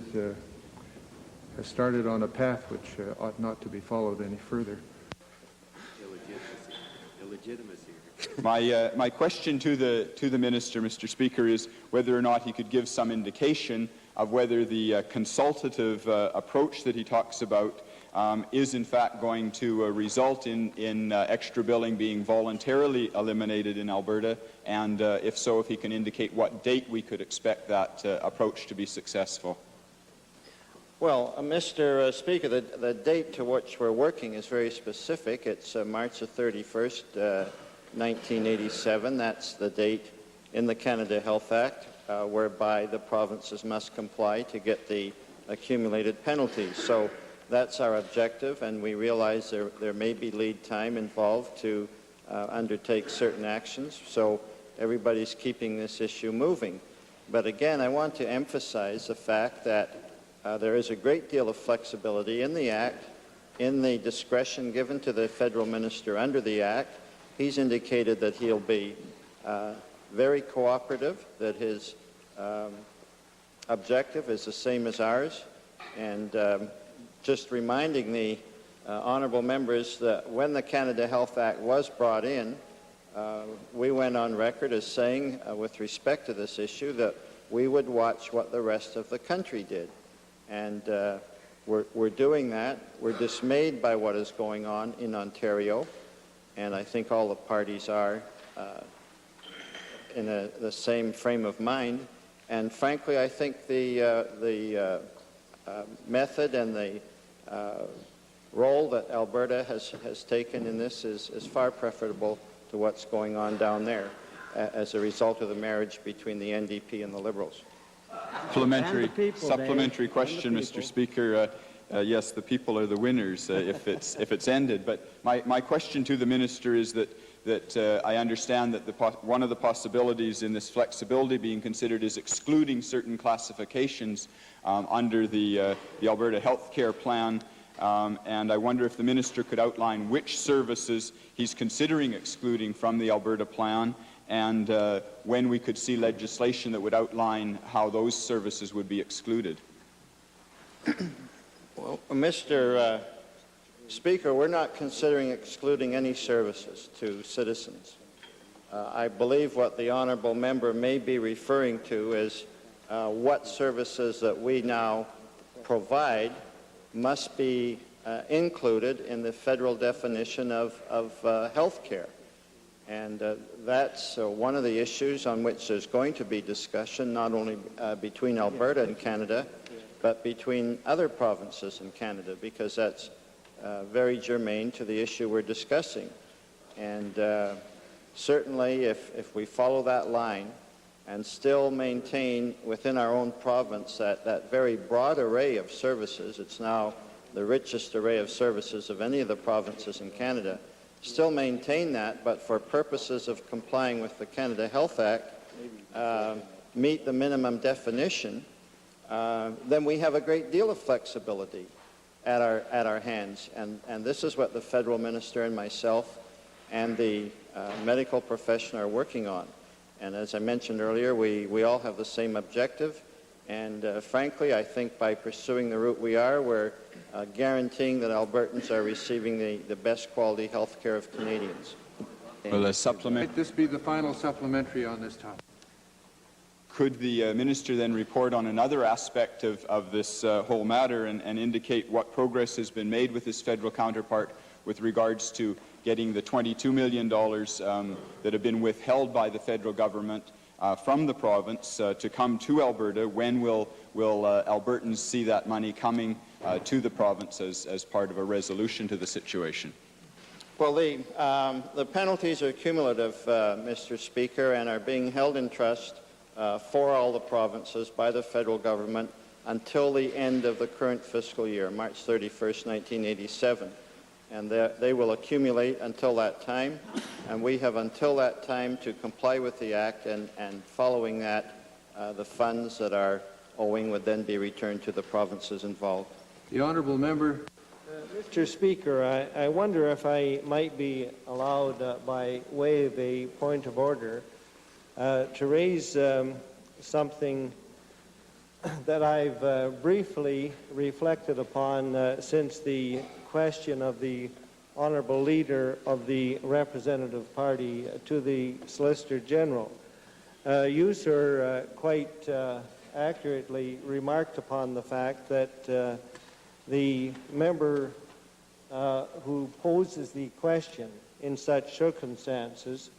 S1: has started on a path which ought not to be followed any further.
S19: Illegitimacy.
S18: My question to the Minister, Mr. Speaker, is whether or not he could give some indication of whether the consultative approach that he talks about is in fact going to result in extra billing being voluntarily eliminated in Alberta, and if so, if he can indicate what date we could expect that approach to be successful.
S7: Well, Mr. Speaker, the date to which we're working is very specific. It's March the 31st, 1987. That's the date in the Canada Health Act whereby the provinces must comply to get the accumulated penalties. So that's our objective, and we realize there may be lead time involved to undertake certain actions. So everybody's keeping this issue moving. But again, I want to emphasize the fact that there is a great deal of flexibility in the Act, in the discretion given to the federal minister under the Act. He's indicated that he'll be very cooperative, that his objective is the same as ours, and just reminding the honourable members that when the Canada Health Act was brought in, we went on record as saying, with respect to this issue, that we would watch what the rest of the country did. And we're doing that. We're dismayed by what is going on in Ontario, and I think all the parties are in the same frame of mind. And frankly, I think the method and the role that Alberta has taken in this is far preferable to what's going on down there as a result of the marriage between the NDP and the Liberals.
S18: Supplementary question, Mr. Speaker. Yes, the people are the winners if it's ended. But my question to the minister is that I understand that one of the possibilities in this flexibility being considered is excluding certain classifications under the Alberta Health Care Plan. And I wonder if the minister could outline which services he's considering excluding from the Alberta plan, and when we could see legislation that would outline how those services would be excluded.
S7: Well, Mr. Speaker, we're not considering excluding any services to citizens. I believe what the honourable member may be referring to is what services that we now provide must be included in the federal definition of health care. And that's one of the issues on which there's going to be discussion, not only between Alberta and Canada, but between other provinces in Canada, because that's very germane to the issue we're discussing. And certainly if we follow that line and still maintain within our own province that very broad array of services, it's now the richest array of services of any of the provinces in Canada, still maintain that, but for purposes of complying with the Canada Health Act, meet the minimum definition, then we have a great deal of flexibility at our hands. And this is what the federal minister and myself and the medical profession are working on. And as I mentioned earlier, we all have the same objective. And frankly, I think by pursuing the route we are, we're guaranteeing that Albertans are receiving the best quality health care of Canadians.
S18: Will a supplement?
S1: Might this be the final supplementary on this topic?
S18: Could the minister then report on another aspect of this whole matter and indicate what progress has been made with his federal counterpart with regards to getting the $22 million that have been withheld by the federal government from the province to come to Alberta? When will Albertans see that money coming to the province as part of a resolution to the situation?
S7: Well, the penalties are cumulative, Mr. Speaker, and are being held in trust for all the provinces by the federal government until the end of the current fiscal year, March 31st, 1987. And they will accumulate until that time, and we have until that time to comply with the Act, and following that, the funds that are owing would then be returned to the provinces involved.
S1: The honourable member.
S19: Mr. Speaker, I wonder if I might be allowed, by way of a point of order, to raise something that I've briefly reflected upon since the question of the Honourable Leader of the Representative Party to the Solicitor General. You, sir, quite accurately remarked upon the fact that the member who poses the question in such circumstances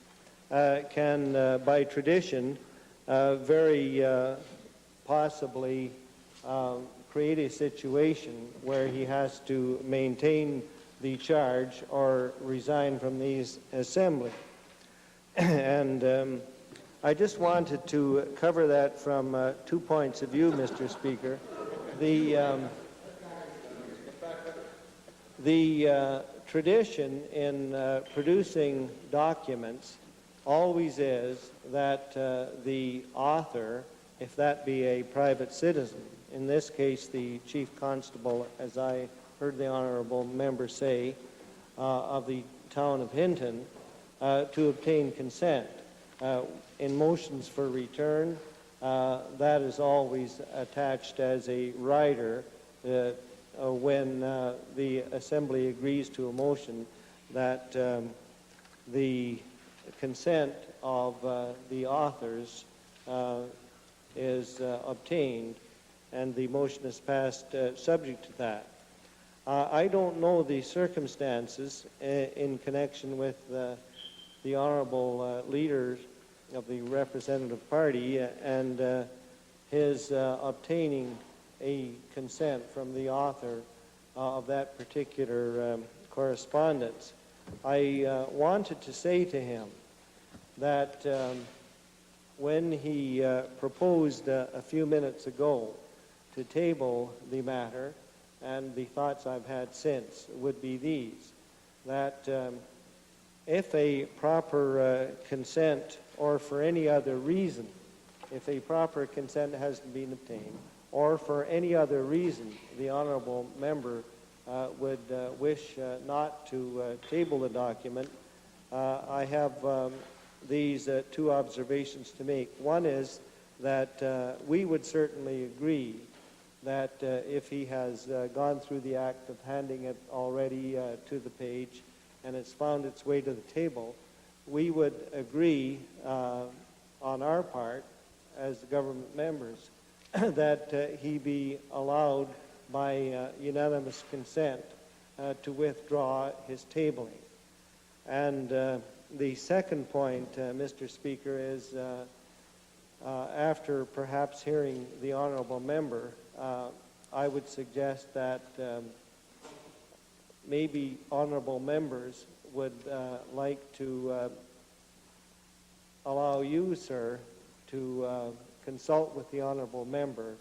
S19: can, by tradition, very possibly create a situation where he has to maintain the charge or resign from the assembly. And I just wanted to cover that from 2 points of view, Mr. Speaker. The tradition in producing documents always is that the author, if that be a private citizen, in this case the Chief Constable, as I heard the honourable member say, of the town of Hinton, to obtain consent. In motions for return, that is always attached as a rider when the Assembly agrees to a motion that the consent of the authors is obtained, and the motion is passed subject to that. I don't know the circumstances in connection with the honourable leader of the Representative Party and his obtaining a consent from the author of that particular correspondence. I wanted to say to him that when he proposed a few minutes ago to table the matter, and the thoughts I've had since would be these, that if a proper consent, or for any other reason, if a proper consent hasn't been obtained, or for any other reason the honourable member would wish not to table the document, I have these two observations to make. One is that we would certainly agree that if he has gone through the act of handing it already to the page and it's found its way to the table, we would agree on our part as the government members that he be allowed by unanimous consent to withdraw his tabling. And the second point, Mr. Speaker, is after perhaps hearing the honourable member, I would suggest that maybe honourable members would like to allow you, sir, to consult with the honourable member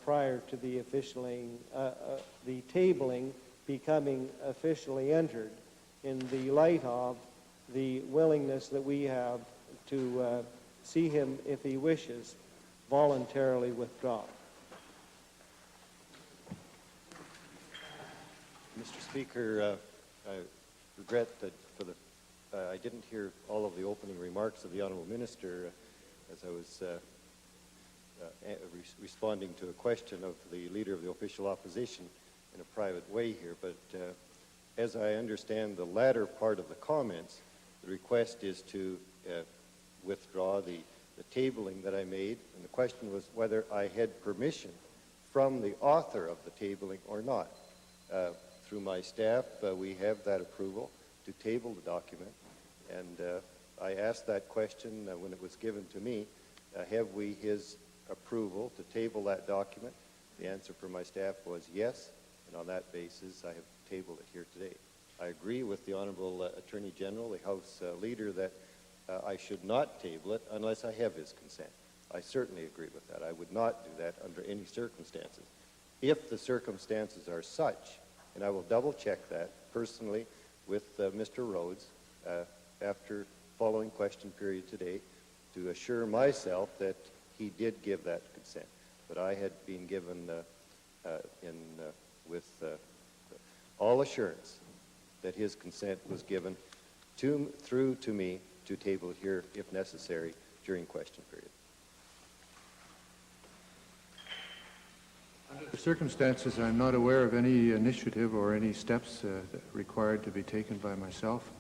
S19: prior to the the tabling becoming officially entered, in the light of the willingness that we have to see him, if he wishes, voluntarily withdraw.
S4: Mr. Speaker, I regret that I didn't hear all of the opening remarks of the Honourable Minister as I was responding to a question of the Leader of the Official Opposition in a private way here. But as I understand the latter part of the comments, the request is to withdraw the tabling that I made, and the question was whether I had permission from the author of the tabling or not. Through my staff, we have that approval to table the document, and I asked that question when it was given to me, have we his approval to table that document? The answer from my staff was yes, and on that basis I have tabled it here today. I agree with the Honourable Attorney General, the House Leader, that I should not table it unless I have his consent. I certainly agree with that. I would not do that under any circumstances. If the circumstances are such, and I will double check that personally with Mr. Rhodes after following question period today to assure myself that he did give that consent. But I had been given with all assurance that his consent was given through to me to table here, if necessary, during question period.
S1: Under the circumstances, I'm not aware of any initiative or any steps required to be taken by myself.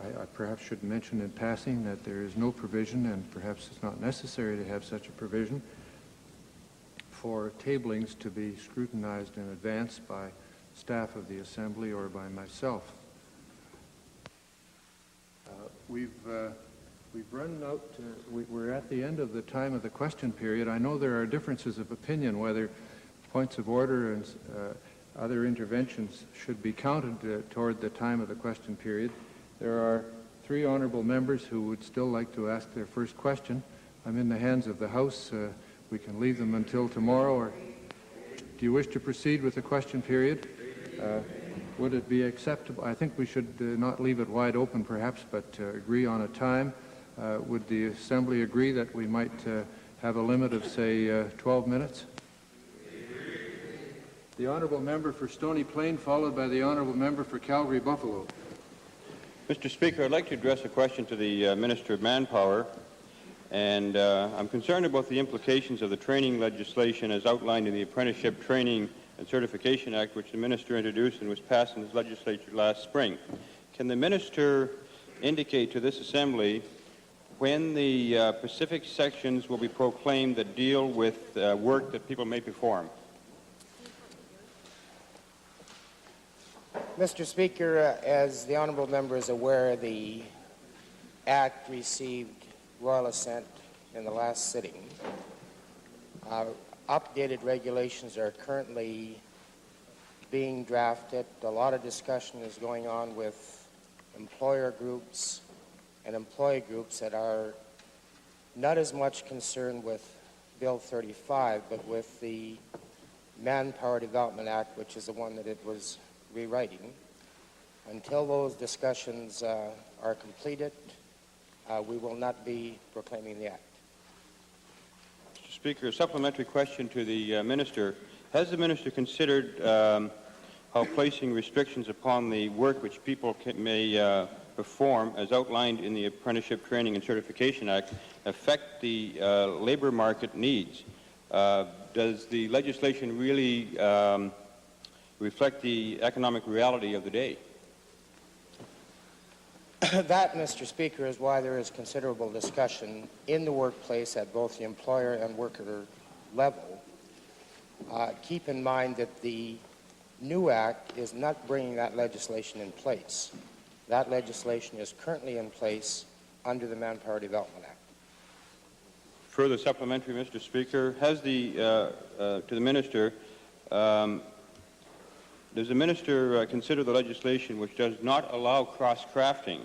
S1: I perhaps should mention in passing that there is no provision, and perhaps it's not necessary to have such a provision, for tablings to be scrutinized in advance by staff of the Assembly or by myself. We've run out, we're at the end of the time of the question period. I know there are differences of opinion whether points of order and other interventions should be counted toward the time of the question period. There are 3 honourable members who would still like to ask their first question. I'm in the hands of the House. We can leave them until tomorrow. Or do you wish to proceed with the question period? Would it be acceptable? I think we should not leave it wide open, perhaps, but agree on a time. Would the Assembly agree that we might have a limit of, say, 12 minutes? The Honourable Member for Stony Plain, followed by the Honourable Member for Calgary-Buffalo.
S6: Mr. Speaker, I'd like to address a question to the Minister of Manpower, and I'm concerned about the implications of the training legislation as outlined in the Apprenticeship Training and Certification Act, which the Minister introduced and was passed in his legislature last spring. Can the Minister indicate to this Assembly when the specific sections will be proclaimed that deal with work that people may perform?
S20: Mr. Speaker, as the honourable member is aware, the Act received royal assent in the last sitting. Updated regulations are currently being drafted. A lot of discussion is going on with employer groups and employee groups that are not as much concerned with Bill 35, but with the Manpower Development Act, which is the one that it was rewriting. Until those discussions are completed, we will not be proclaiming the act.
S21: Mr. Speaker, a supplementary question to the Minister. Has the Minister considered how placing restrictions upon the work which people may perform, as outlined in the Apprenticeship Training and Certification Act, affect the labor market needs? Does the legislation really reflect the economic reality of the day?
S20: That, Mr. Speaker, is why there is considerable discussion in the workplace at both the employer and worker level. Keep in mind that the new act is not bringing that legislation in place. That legislation is currently in place under the Manpower Development Act.
S21: Further supplementary, Mr. Speaker, has to the Minister, does the Minister consider the legislation which does not allow cross-crafting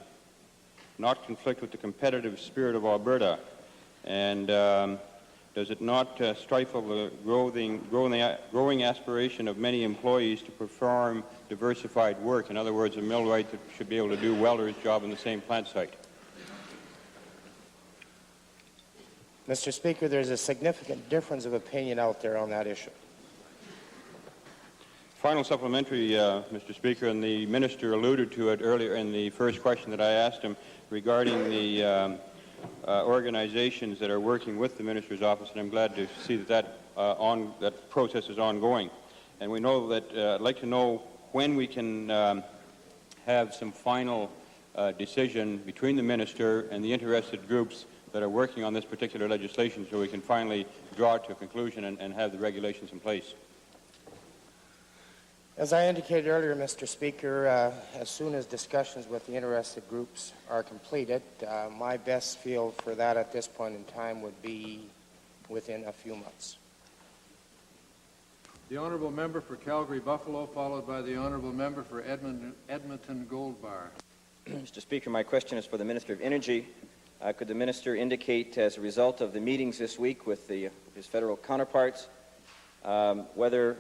S21: not conflict with the competitive spirit of Alberta? And does it not stifle the growing aspiration of many employees to perform diversified work? In other words, a millwright that should be able to do welder's job in the same plant site.
S20: Mr. Speaker, there's a significant difference of opinion out there on that issue.
S21: Final supplementary, Mr. Speaker, and the Minister alluded to it earlier in the first question that I asked him regarding the organizations that are working with the Minister's office, and I'm glad to see that that process is ongoing. And we know that I'd like to know when we can have some final decision between the Minister and the interested groups that are working on this particular legislation, so we can finally draw it to a conclusion and have the regulations in place.
S20: As I indicated earlier, Mr. Speaker, as soon as discussions with the interested groups are completed, my best feel for that at this point in time would be within a few months.
S1: The Honourable Member for Calgary-Buffalo, followed by the Honourable Member for Edmonton-Gold-Bar.
S17: Mr. Speaker, my question is for the Minister of Energy. Could the Minister indicate, as a result of the meetings this week with his federal counterparts, whether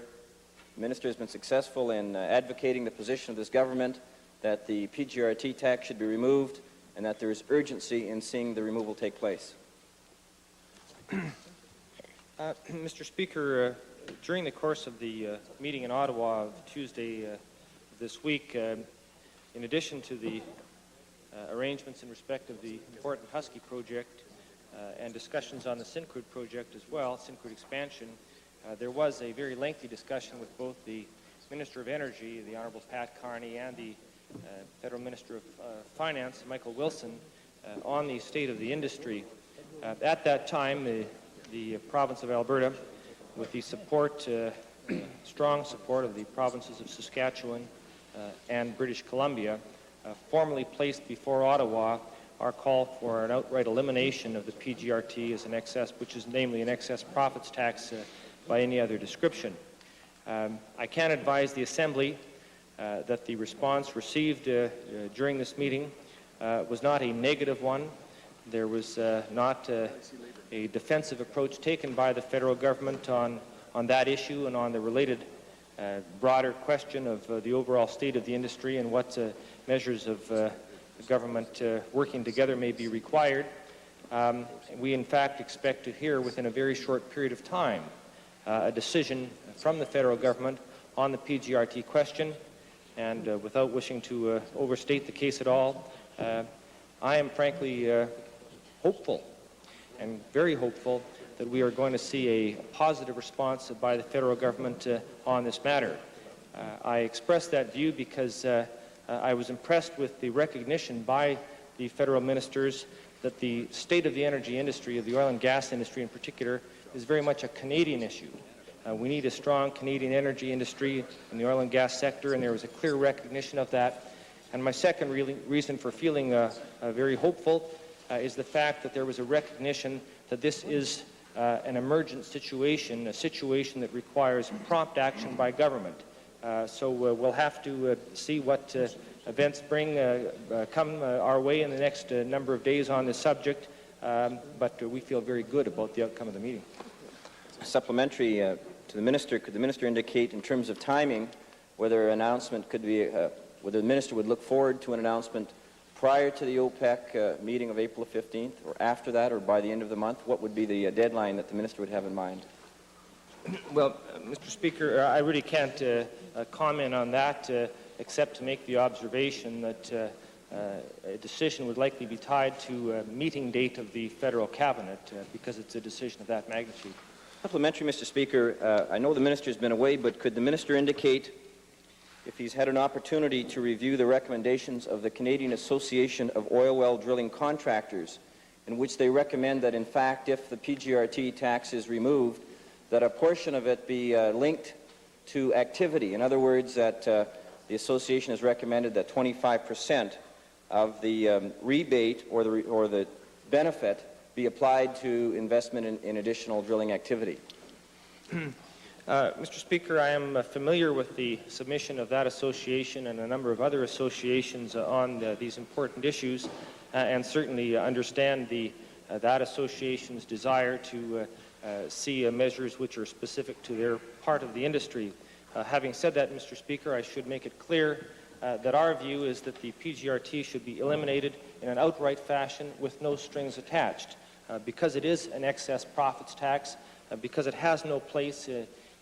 S17: the Minister has been successful in advocating the position of this government that the PGRT tax should be removed and that there is urgency in seeing the removal take place?
S15: Mr. Speaker, during the course of the meeting in Ottawa Tuesday this week, in addition to the arrangements in respect of the important Husky project and discussions on the Syncrude project as well, Syncrude expansion, there was a very lengthy discussion with both the Minister of Energy, the Honourable Pat Carney, and the Federal Minister of Finance, Michael Wilson, on the state of the industry. At that time, the province of Alberta, with the support, strong support of the provinces of Saskatchewan and British Columbia, formally placed before Ottawa our call for an outright elimination of the PGRT as an excess, which is namely an excess profits tax by any other description. I can advise the Assembly that the response received during this meeting was not a negative one. There was not a defensive approach taken by the federal government on that issue and on the related broader question of the overall state of the industry and what measures of the government working together may be required. We, in fact, expect to hear within a very short period of time a decision from the federal government on the PGRT question. And without wishing to overstate the case at all, I am frankly hopeful and very hopeful that we are going to see a positive response by the federal government on this matter. I express that view because I was impressed with the recognition by the federal ministers that the state of the energy industry, of the oil and gas industry in particular, is very much a Canadian issue. We need a strong Canadian energy industry in the oil and gas sector, and there was a clear recognition of that. And my second reason for feeling very hopeful is the fact that there was a recognition that this is an emergent situation, a situation that requires prompt action by government. So we'll have to see what events come our way in the next number of days on this subject. but we feel very good about the outcome of the meeting.
S17: Supplementary to the Minister, could the Minister indicate in terms of timing whether an announcement could be, whether the Minister would look forward to an announcement prior to the OPEC meeting of April 15th, or after that, or by the end of the month? What would be the deadline that the Minister would have in mind?
S15: Well, Mr. Speaker, I really can't comment on that except to make the observation that a decision would likely be tied to a meeting date of the federal cabinet because it's a decision of that magnitude.
S17: Supplementary, Mr. Speaker. I know the Minister has been away, but could the Minister indicate if he's had an opportunity to review the recommendations of the Canadian Association of Oil Well Drilling Contractors, in which they recommend that, in fact, if the PGRT tax is removed, that a portion of it be linked to activity? In other words, that the association has recommended that 25% of the rebate or the benefit be applied to investment in additional drilling activity.
S15: Mr. Speaker, I am familiar with the submission of that association and a number of other associations on these important issues, and certainly understand that association's desire to see measures which are specific to their part of the industry. Having said that, Mr. Speaker, I should make it clear that our view is that the PGRT should be eliminated in an outright fashion with no strings attached, because it is an excess profits tax, because it has no place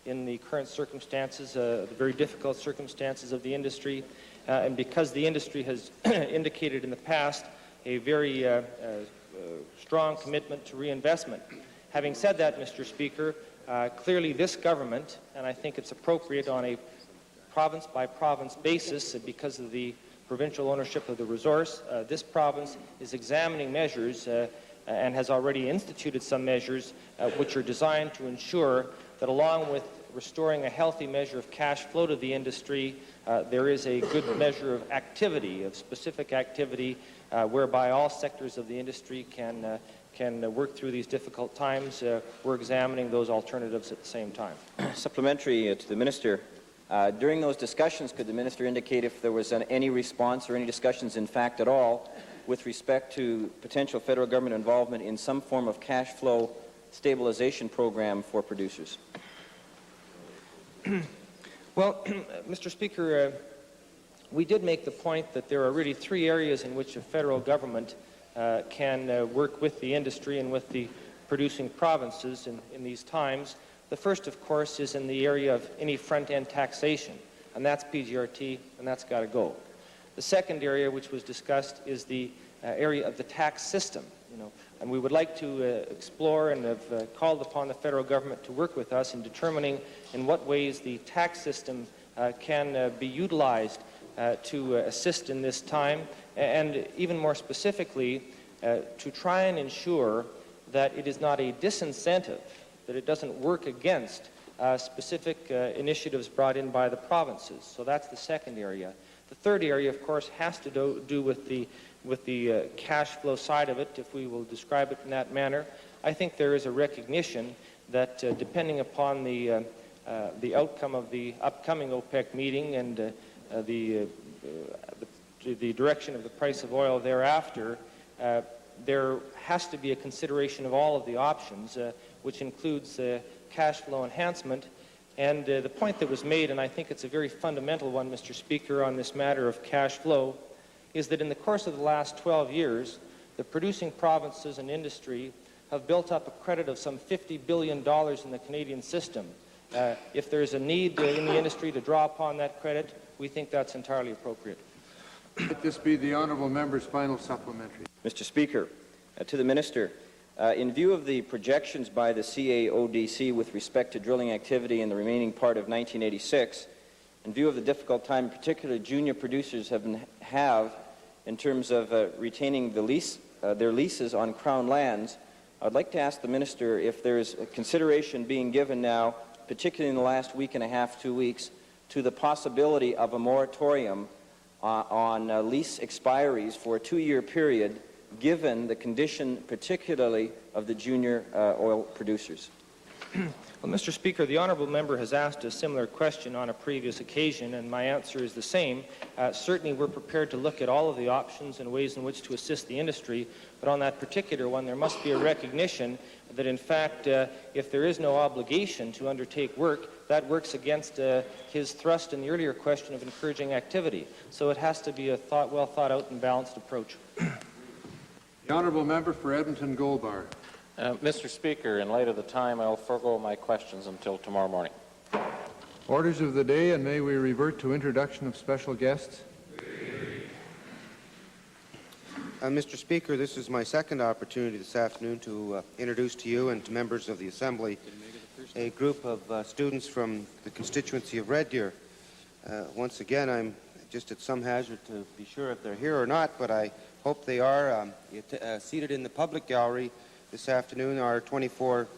S15: in the current circumstances, the very difficult circumstances of the industry, and because the industry has indicated in the past a very strong commitment to reinvestment. Having said that, Mr. Speaker, clearly this government, and I think it's appropriate on a province-by-province basis because of the provincial ownership of the resource, this province is examining measures and has already instituted some measures which are designed to ensure that along with restoring a healthy measure of cash flow to the industry, there is a good measure of activity, of specific activity, whereby all sectors of the industry can work through these difficult times. We're examining those alternatives at the same time.
S17: Supplementary to the Minister. During those discussions, could the Minister indicate if there was any response or any discussions, in fact, at all, with respect to potential federal government involvement in some form of cash flow stabilization program for producers?
S15: Well, Mr. Speaker, we did make the point that there are really three areas in which a federal government can work with the industry and with the producing provinces in these times. The first, of course, is in the area of any front-end taxation, and that's PGRT, and that's got to go. The second area, which was discussed, is the area of the tax system. And we would like to explore and have called upon the federal government to work with us in determining in what ways the tax system can be utilized to assist in this time, and even more specifically, to try and ensure that it is not a disincentive, that it doesn't work against specific initiatives brought in by the provinces. So that's the second area. The third area, of course, has to do with the cash flow side of it, if we will describe it in that manner. I think there is a recognition that depending upon the outcome of the upcoming OPEC meeting and the direction of the price of oil thereafter, there has to be a consideration of all of the options, which includes cash flow enhancement. And the point that was made, and I think it's a very fundamental one, Mr. Speaker, on this matter of cash flow, is that in the course of the last 12 years, the producing provinces and industry have built up a credit of some $50 billion in the Canadian system. If there's a need in the industry to draw upon that credit, we think that's entirely appropriate.
S1: Let this be the honourable member's final supplementary.
S17: Mr. Speaker, to the Minister, in view of the projections by the CAODC with respect to drilling activity in the remaining part of 1986, in view of the difficult time particularly junior producers have in terms of retaining their leases on Crown lands, I'd like to ask the Minister if there's a consideration being given now, particularly in the last week and a half, 2 weeks, to the possibility of a moratorium on lease expiries for a 2-year period, given the condition particularly of the junior oil producers.
S15: Well, Mr. Speaker, the honourable member has asked a similar question on a previous occasion, and my answer is the same. Certainly, we're prepared to look at all of the options and ways in which to assist the industry, but on that particular one, there must be a recognition that, in fact, if there is no obligation to undertake work, that works against his thrust in the earlier question of encouraging activity. So it has to be a well thought out and balanced approach.
S1: The honourable member for Edmonton Goldbar.
S5: Mr. Speaker, in light of the time, I will forego my questions until tomorrow morning.
S1: Orders of the day, and may we revert to introduction of special guests.
S11: Mr. Speaker, this is my second opportunity this afternoon to introduce to you and to members of the Assembly a group of students from the constituency of Red Deer. Once again, I'm just at some hazard to be sure if they're here or not, but I hope they are. Seated in the public gallery this afternoon are 24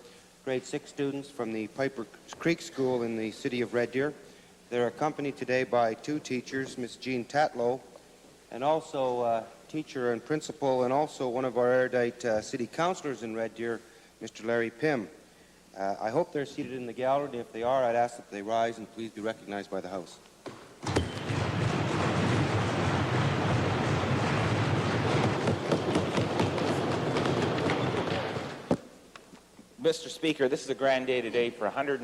S11: grade 6 students from the Piper Creek School in the city of Red Deer. They're accompanied today by 2 teachers, Ms. Jean Tatlow, and also teacher and principal, and also one of our erudite city councillors in Red Deer, Mr. Larry Pym. I hope they're seated in the gallery. If they are, I'd ask that they rise and please be recognized by the House.
S22: Mr. Speaker, this is a grand day today for 100